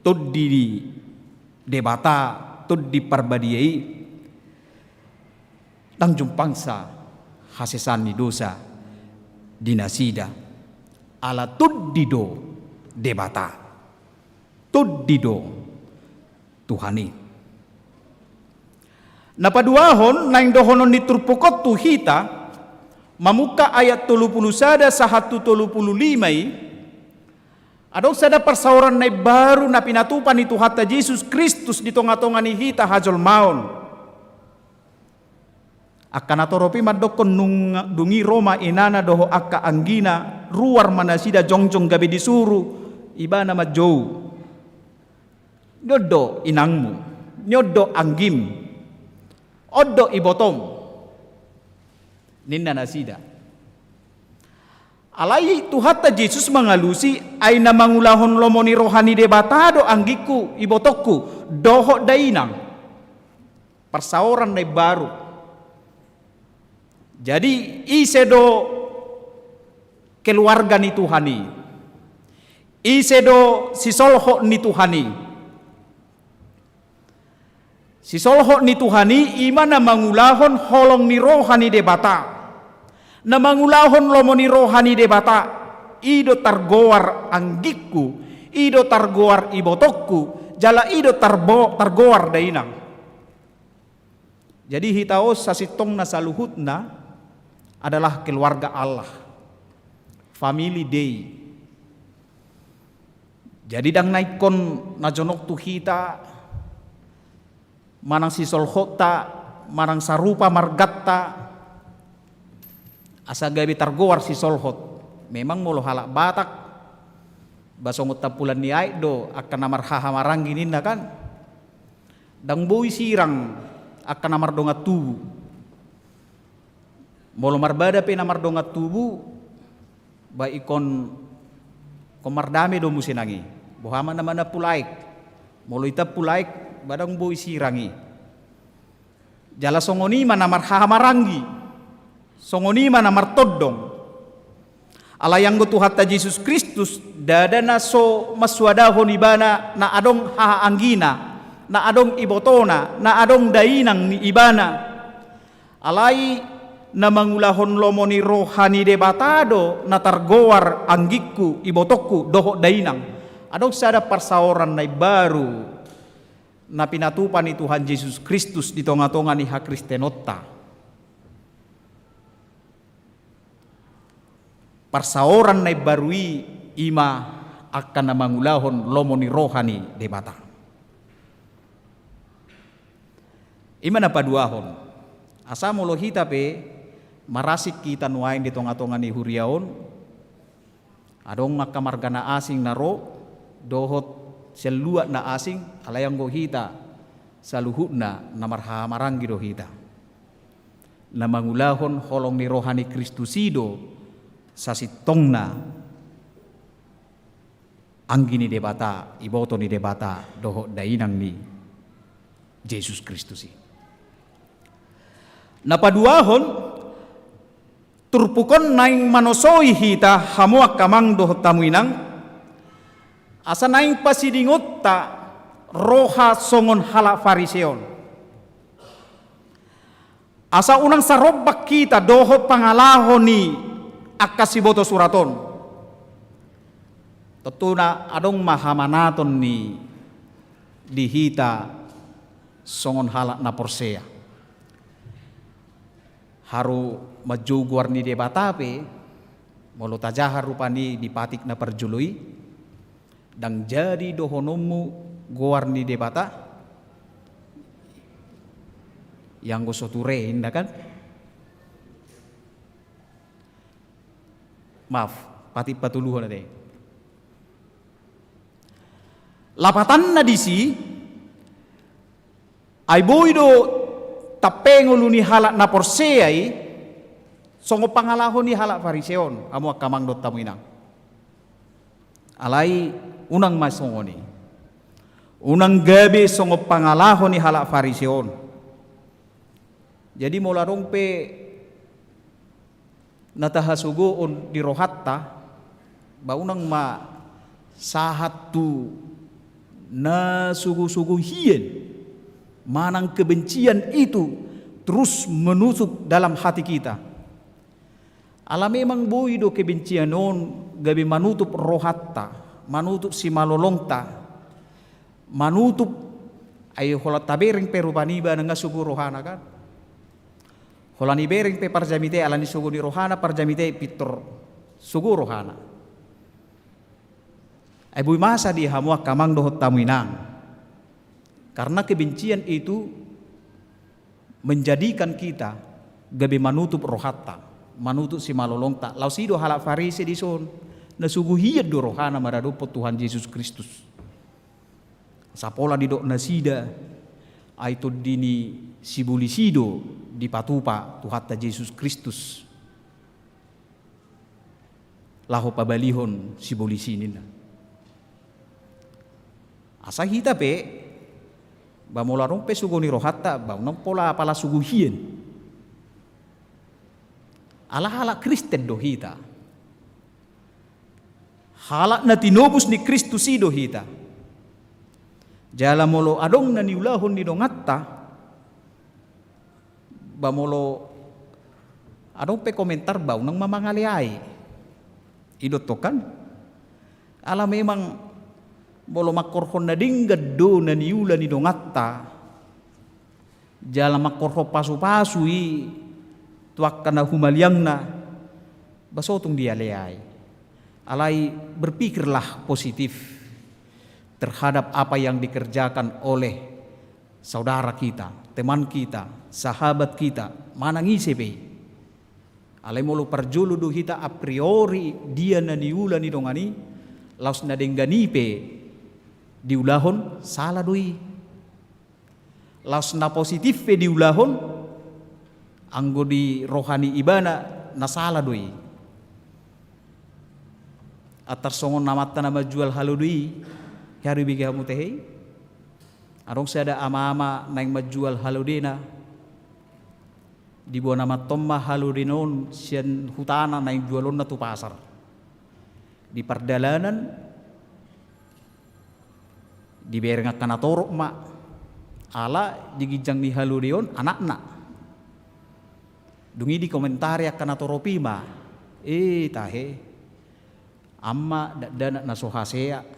to di debata to di parbadiai tang jumpangsa hasesan ni dosa dinasida ala tuddido debata tuddido Tuhani napaduahon naing dohonon ni turpukot tuhita mamuka ayat 31 sahatu 35 adong sada persauran na baru na pinatupan ni Tuhata Yesus Kristus di tonga-tonga ni hita hajol maon akan atoropi madokon nung dungi Roma inana doho akka anggina ruar manasida jongjong gabe disuru ibana majou nyodo inangmu nyodo anggim Oddo ibotom ninna nasida. Alai Tuhatta Yesus mengalusi aina mangulahon lomoni rohani debatado anggiku ibotokku doho dainang persaoran dai baru. Jadi isedo keluarga ni Tuhani, isedo sisolho ni Tuhani, sisolho ni Tuhani imana mangulahon holong ni rohani debata. Na mangulahon lomoni rohani debata ido targoar anggikku, ido targoar ibotokku, jala ido targoar dainang. Jadi hitaos sasitong na saluhutna adalah keluarga Allah, family day. Jadi dang naikon na jonok tu hita manang sisolhota, manang sarupa margatta, asa gabi targowar si solhot. Memang molo halak Batak basongot tapulan ni do akan namar hahamarang ginin na kan. Dang boy sirang akan namar dongat tubu. Molo marbada pe namar dongat tubu ba ikon komardame do musinangi. Bohama namana pulaik. Molo ita pulaik badang boy sirangi. Jala songoni manamar hahamarangi. Songoni mana martodong alayang Tuhatta Yesus Kristus dadana so maswadahon ibana na adong haanggina na adong ibotona na adong dainang ni ibana alay na mangulahon lomoni rohani debatado na targowar anggikku ibotokku doho dainang adong sada parsaoran na baru na pinatupan ni Tuhan Yesus Kristus di tonga-tonga ni Kristenota. Parsaoran na barui ima akan na mangulahon lomoni rohani debata. Ima na paduahon. Asa molo hita pe marasik kita nuain di tonga-tonga ni huriaon. Adong makamargana asing naro dohot selua na asing alayang go hita saluhutna namarhamarang gido hita. Na mangulahon holong ni rohani Kristusido sasitongna anggini debata iboto ni debata doho dainang ni Yesus Kristus. Napaduahon turpukon naing manosoi hita hamuak kamang doho tamuinang asa naing pasidingot ta roha songon hala fariseon. Asa unang sarobak kita doho pangalahon ni akasiboto suraton. Tetuna adong mahamanaton ni dihita songon halak na porsea. Haru majuguar ni debatape molo tajahar rupani dipatik na perjului dang jadi dohonomu guar ni debata yang gosoture indah kan. Maaf, pati patuluhan natin. Lapatan na disi ay boydo tapengolo ni halak na porseay songo pangalahon ni halak fariseon amo kamang dot tamuinang. Alay unang masongo ni. Unang gabi songo pangalahon ni halak fariseon. Jadi molarong pe natahasugoon di rohatta baunang ma sahat tu na sugu-sugu hien manang kebencian itu terus menusuk dalam hati kita. Alam memang boido kebencian non gabi manutup rohatta, manutup si malolongta, manutup ayo holat tabereng perubaniba nga sugu rohana kan. Holani bereng pe parjamite alani sugu di rohana parjamite pitor sugu rohana. Ay bui masa di hamua kamang dohot tamuinang. Karena kebencian itu menjadikan kita gabi manutup rohatta, manutup si malolongta. Lausido halak farise di son na sugu hiyad do rohana maradupo Tuhan Yesus Kristus. Sapola di dok nasida ay to dini sibulisido di patupa Tuhatta Yesus Kristus laho pabalihon sibulisinina asa hita pe bamolarong pe sugoni rohatta ba nang pola pala suguhien ala Kristen do hita halak na tinobus ni Kristus ido hita jala molo adong na niulahon ni dongatta bamolo adong pe komentar bau nang mamangaliay idot to kan ala memang bolo makorhon na dinggad do na niula ni dongatta jala makorho pasu-pasui tuak kana humaliang na basotong dia leay alai berpikirlah positif terhadap apa yang dikerjakan oleh saudara kita, teman kita, sahabat kita, manangisi pe. Alai molo parjulu do hita a priori dia na niula ni dongani, laos na denggani pe diulahon salah doi. Laos na positif pe diulahon anggo di rohani ibana na salah doi. Atar songon namata nama jual haludui hari biga mutehi arong sada ama-ama naing majual haludina di bawah nama tomma haludinon sian hutana naing jualon na tu pasar di perdalanan di berengak kana torok mak ala digijang ni haludion anak-anak dungi di komentari kana toropi ma tahe amma dana nasohasea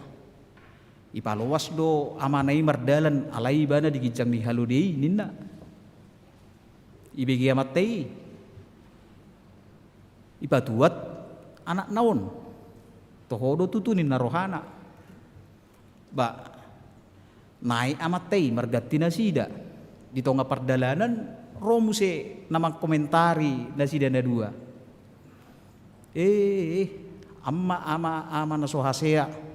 ipalowas do amanai mardalan alai bana digijang ni haludei ninna ibegi amatei ipatuat anak naon tohodo tutunin narohana ba nai amatei margati nasida di tonga perdalanan romuse namang komentari nasida na dua ama nasohasea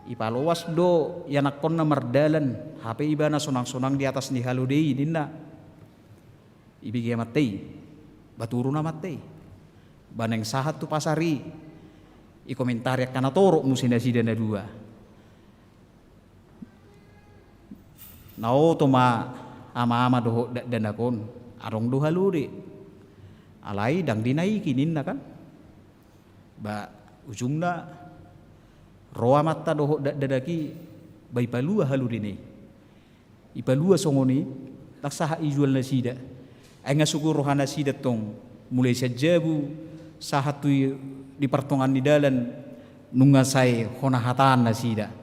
ipalowas do yanakon na mardalan HP iba na sonang-sonang di atas ni haludei dinna ibigay matay baturo na matay baneng sahat tu pasari ikomentarya kanatoro mo sinasida na dua nao to ama do danakon arong do haludi alai dang dinai kinin na kan ba ujungna roa mata doho dadaki bai palua haludine ipalua songoni taksaha ijual nasida ay nga sugur rohana sida tong mulai sajabu sahatu di pertongan di dalan nungasay honahatan nasida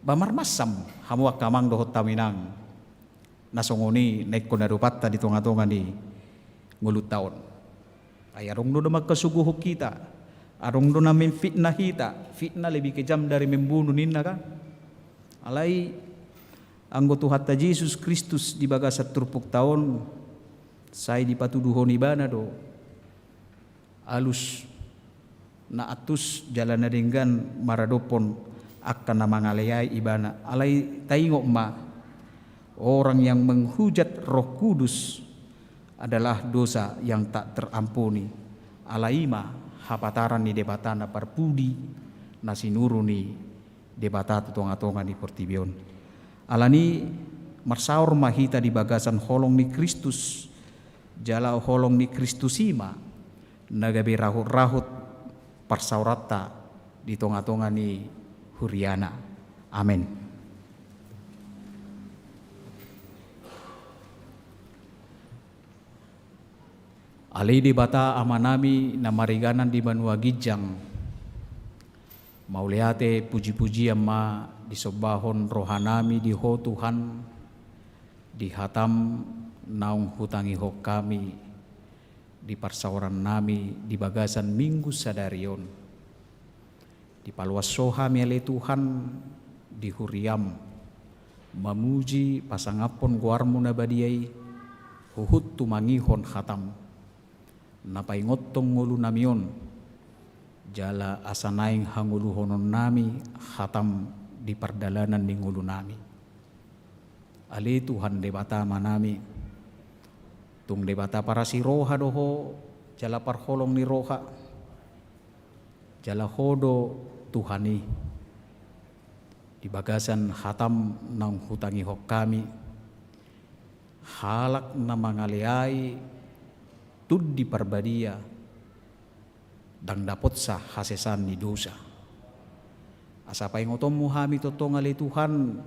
bamarmasam hamuak kamang dohot taminang nasongoni naik konarupatta di tonga-tonga ni ngulut taon ay arong do na magkasuguhok kita arong do namin fitnah kita fitnah lebih kejam dari membunuh ninna kan alai anggo Tuhatta Yesus Kristus di baga 70 tahun saya dipatuduhon ibana do alus na atus jalan na denggan maradopon akan namangalayay ibana alai taingok ma orang yang menghujat Roh Kudus adalah dosa yang tak terampuni alaima hapataran ni debatana parpudi nasinuru ni debata tonga-tonga ni portibion alani marsaur mahita di bagasan holong ni Kristus jala holong ni Kristusima nagabi rahut-rahut parsaurata di tonga-tonga ni Huriana amin. Alai di bata amanami na mariganan di Banua Gijang mauliate puji-puji amma di sobahon rohanami di ho Tuhan di hatam naung hutangi ho kami di parsauran nami di bagasan minggu sadarion di paluas sohami ale Tuhan di huriam memuji pasangapon guarmu nabadiai huhut tumangihon hatam napai ngotong ngulu namion jala asanaing hangulu honon nami hatam di perdalanan ni ngulu nami Ali Tuhan debata manami. Tung debata para si roha doho jala parholong ni roha. Jala hodo Tuhani. Di bagasan hatam nang hutangi hok kami. Halak na mangaliai tud di parbadia. Dang dapot sa hasesan ni dosa. Asa pa ingotom muhami totong ali Tuhan.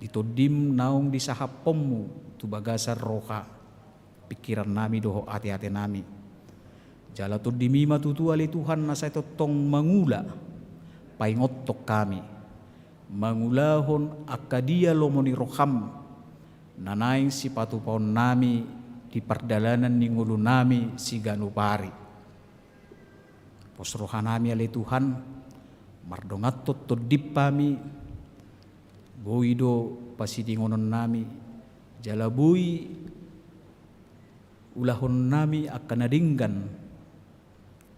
Ditodim naong di sahapommu tu bagasar roha pikiran nami doho ati-ati nami. Jala tu dimima tutu ali Tuhan nasa totong mangula paingotok kami. Mangulahon akadia lomoni roham nanaing si patupon nami di perdalanan ni ngulu nami si ganupari. Pos roha nami ali Tuhan mardongat totodip kami. Boido pasidingonon nami jala bui ulahon nami akan nadinggan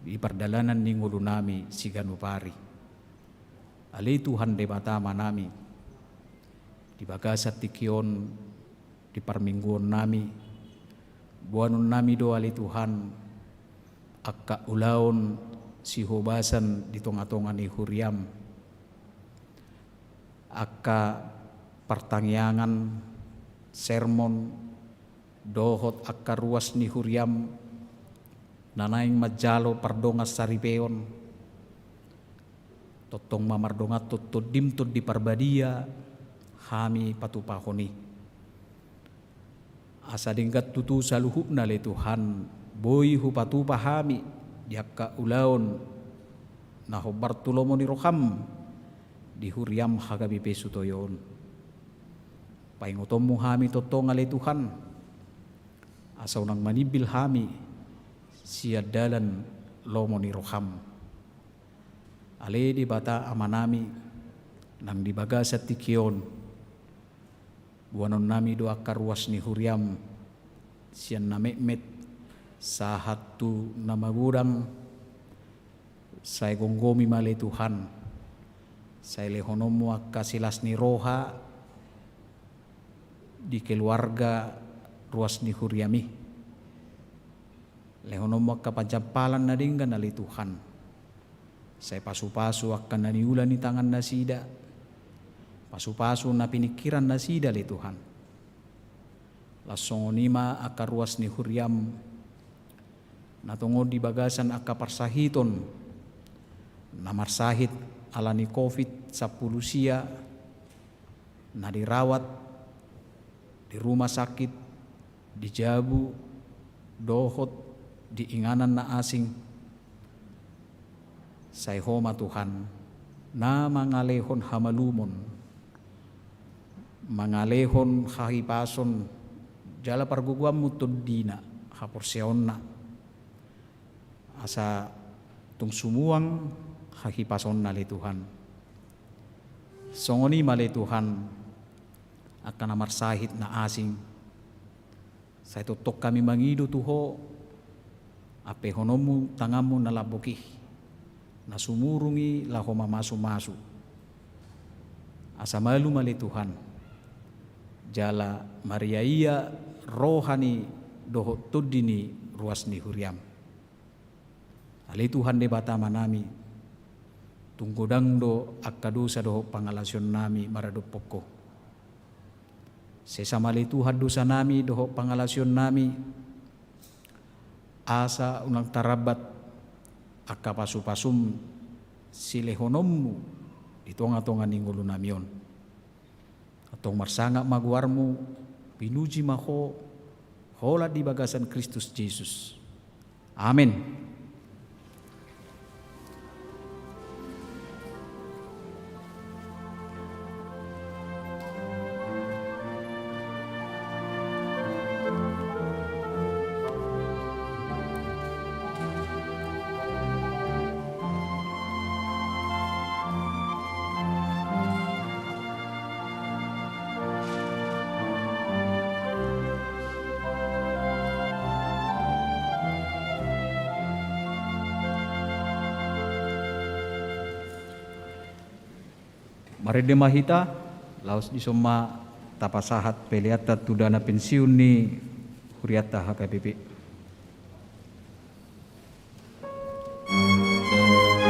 di perdalanan ni ngulu nami si ganupari. Ali Tuhan debata manami di bagasat tikion di parmingguon nami buanon nami do ali Tuhan akka ulaon si hobasan di tonga-tonga ni huriam. Akka pertangyangan sermon dohot akka ruas ni huriam nanaing majalo pardongas saripeon totong mamardongat totodim tod di parbadia hami patupahoni asa dinggat tutu saluhupna le Tuhan boy hu patupahami diakka ulaon nahobar tulomo ni roham di huriam hagabi pesutoyon. Paingotom mo hami totong ali Tuhan. Asaw nang manibil hami siya dalan lomo ni roham. Ali di bata amanami nang dibaga sa tikion. Buanon nami doa karuas ni huriam siya namekmet sa hatu na magurang sa gonggomi mali Tuhan. Sa lehonomu kasilas ni roha di keluarga ruas ni huriami. Lehonomu kapajampalan na dinggan ali Tuhan. Sa pasu-pasu akan naniulan ni tangan nasida. Pasu-pasu na pinikiran nasida ali Tuhan. Lasongonima aka ruas ni huriam. Natungod di bagasan aka parsahiton. Namarsahit alani COVID-10 sia na dirawat di rumah sakit di Jabu dohot di inganan na asing sayhoma Tuhan na mangalehon hamalumon mangalehon hahipason jala parguguam mutod dina haporseon na asa tung sumuang hahipason na li Tuhan. Songoni mali Tuhan akan namarsahit na asing. Sa itutok kami mangido tuho ape honomu tangamu nalaboki na sumurungi laho mamasu-masu. Asa malu mali Tuhan. Jala Mariaia rohani doho tudini ruas ni huriam. Ali Tuhan debata manami tunggodang do akadusa do pangalasyon nami marado poko. Sesamali Tuhan dosa nami do pangalasyon nami asa unang tarabat akapasu-pasum silehonommu di tonga-tonga ninggulu namion. Atong marsanga maguarmu pinuji maho hola di bagasan Kristus Yesus. Amin. Mari demahita laos di soma tapasahat peliata tu dana pensiun ni huriata HKBP. Tuhan,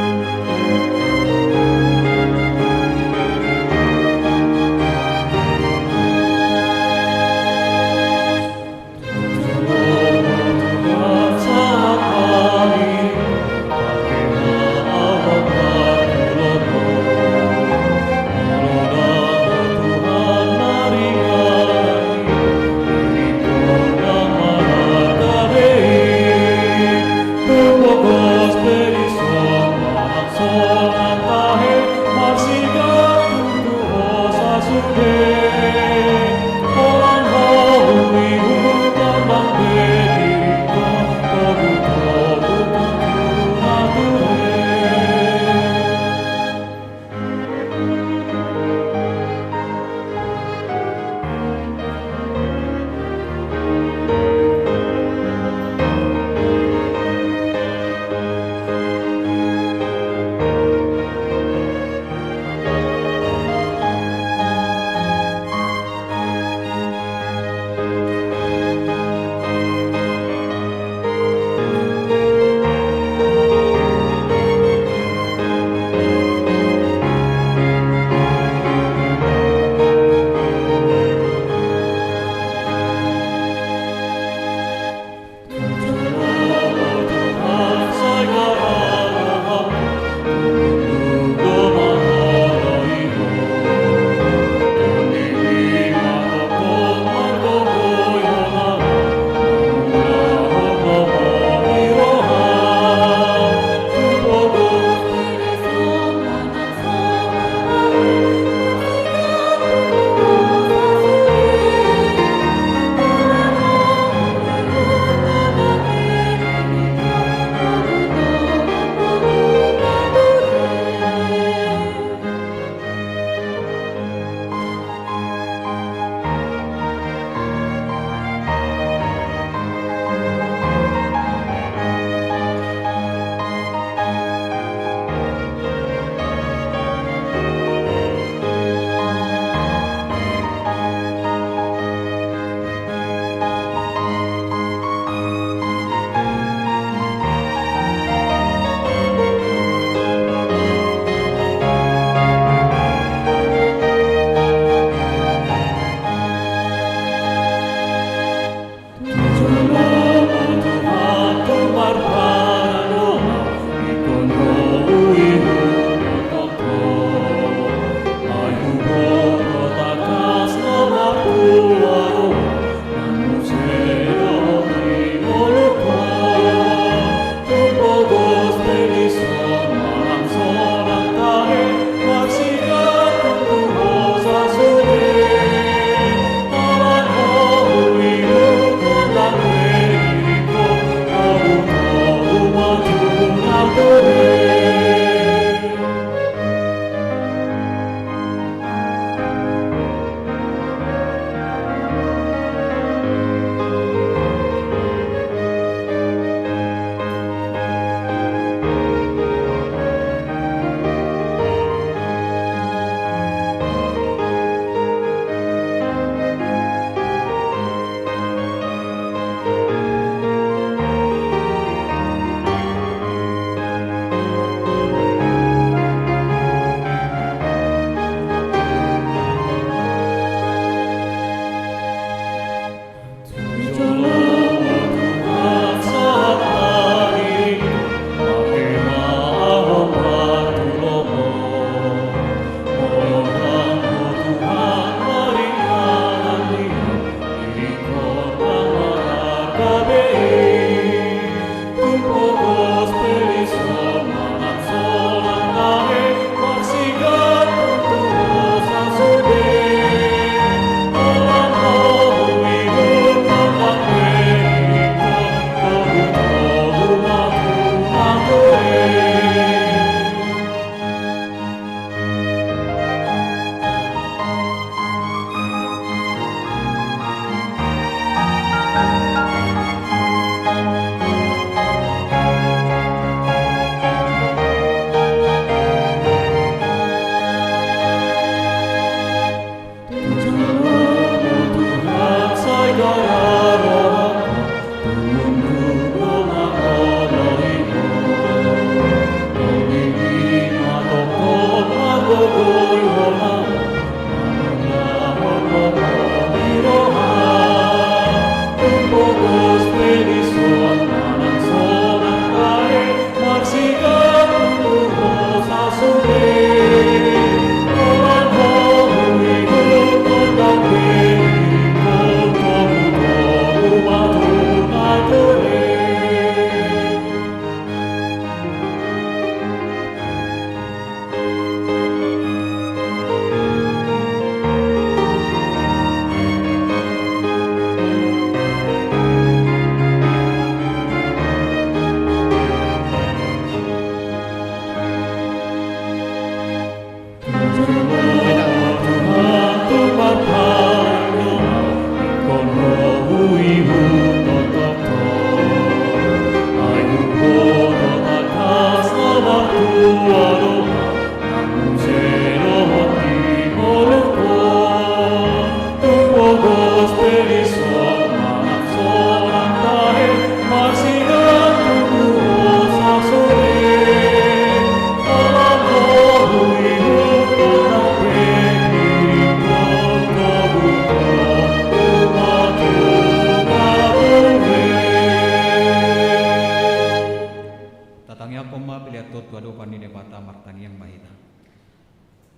Tatangnya koma pilihatot wado pandine bata martanian mahina.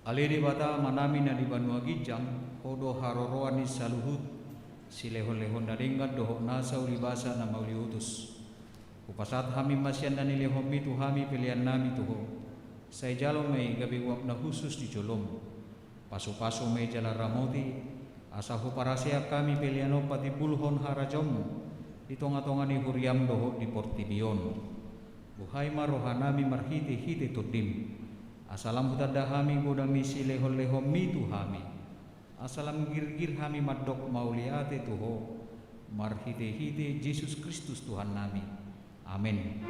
Ale di bata manami na di Banua Gijang kodo haroroani saluhut silehon-lehon daringat dohok nasa ulibasa na mauliutus. Upasat hami masyan na nilehomi tu hami pilihan nami tuho. Say jalo may gabi wap na khusus di jolom. Paso-paso may jala ramoti. Asahu parasya kami pilihan pati pulhon harajom. Ditonga-tonga ni huriam dohok di Portibion. Buhay marohanami marhiti-hiti tudim. Asalam hutada hami godang misi lehon-lehon mitu hami. Asalam gir-gir hami madok mauliate tuho. Marhiti-hiti Yesus Kristus Tuhan nami. Amin.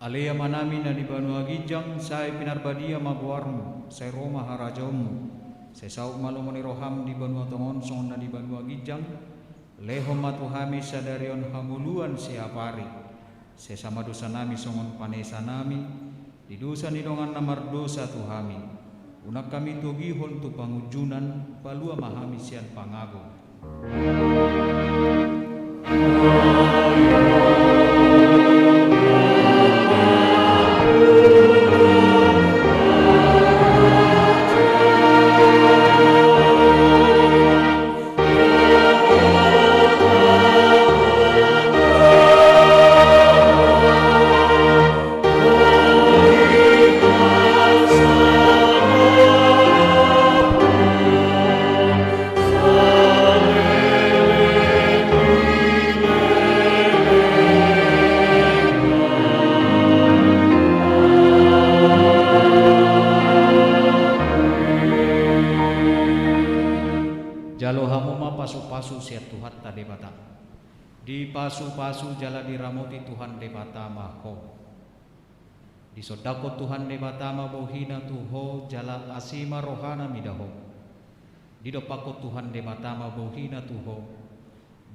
Alea manami na di Banua Gijang say pinarbadia mabuarmu say Roma harajamu say sauk malumoni roham di Banua Tongon songon na di Banua Gijang lehom matuhami sadarion hamuluan siapari say sama dosa nami songon panesa nami di dosa nidongan namar dosa tuhami unak kami tugihon tu pangujunan balua mahami sian pangago. Jalo hamuma pasu-pasu siat Tuhan tade bata. Di pasu-pasu jala diramoti Tuhan de bata maho. Di sodako Tuhan de bata mabohina tuho jala asima rohana midaho. Di dopako Tuhan de bata mabohina tuho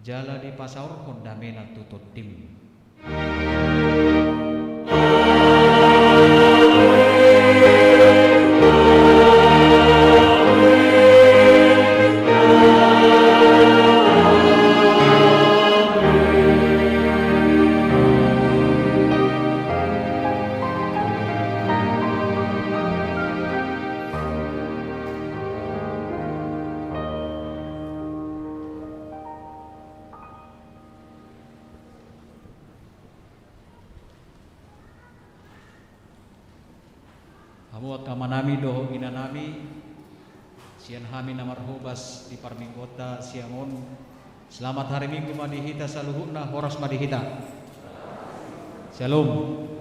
jala di pasaur hondamena tutotim. Hamu akamanami doho inanami sian hami namarhubas di parminggota siangon. Selamat hari Minggu madihita saluhuna horas madihita. Shalom.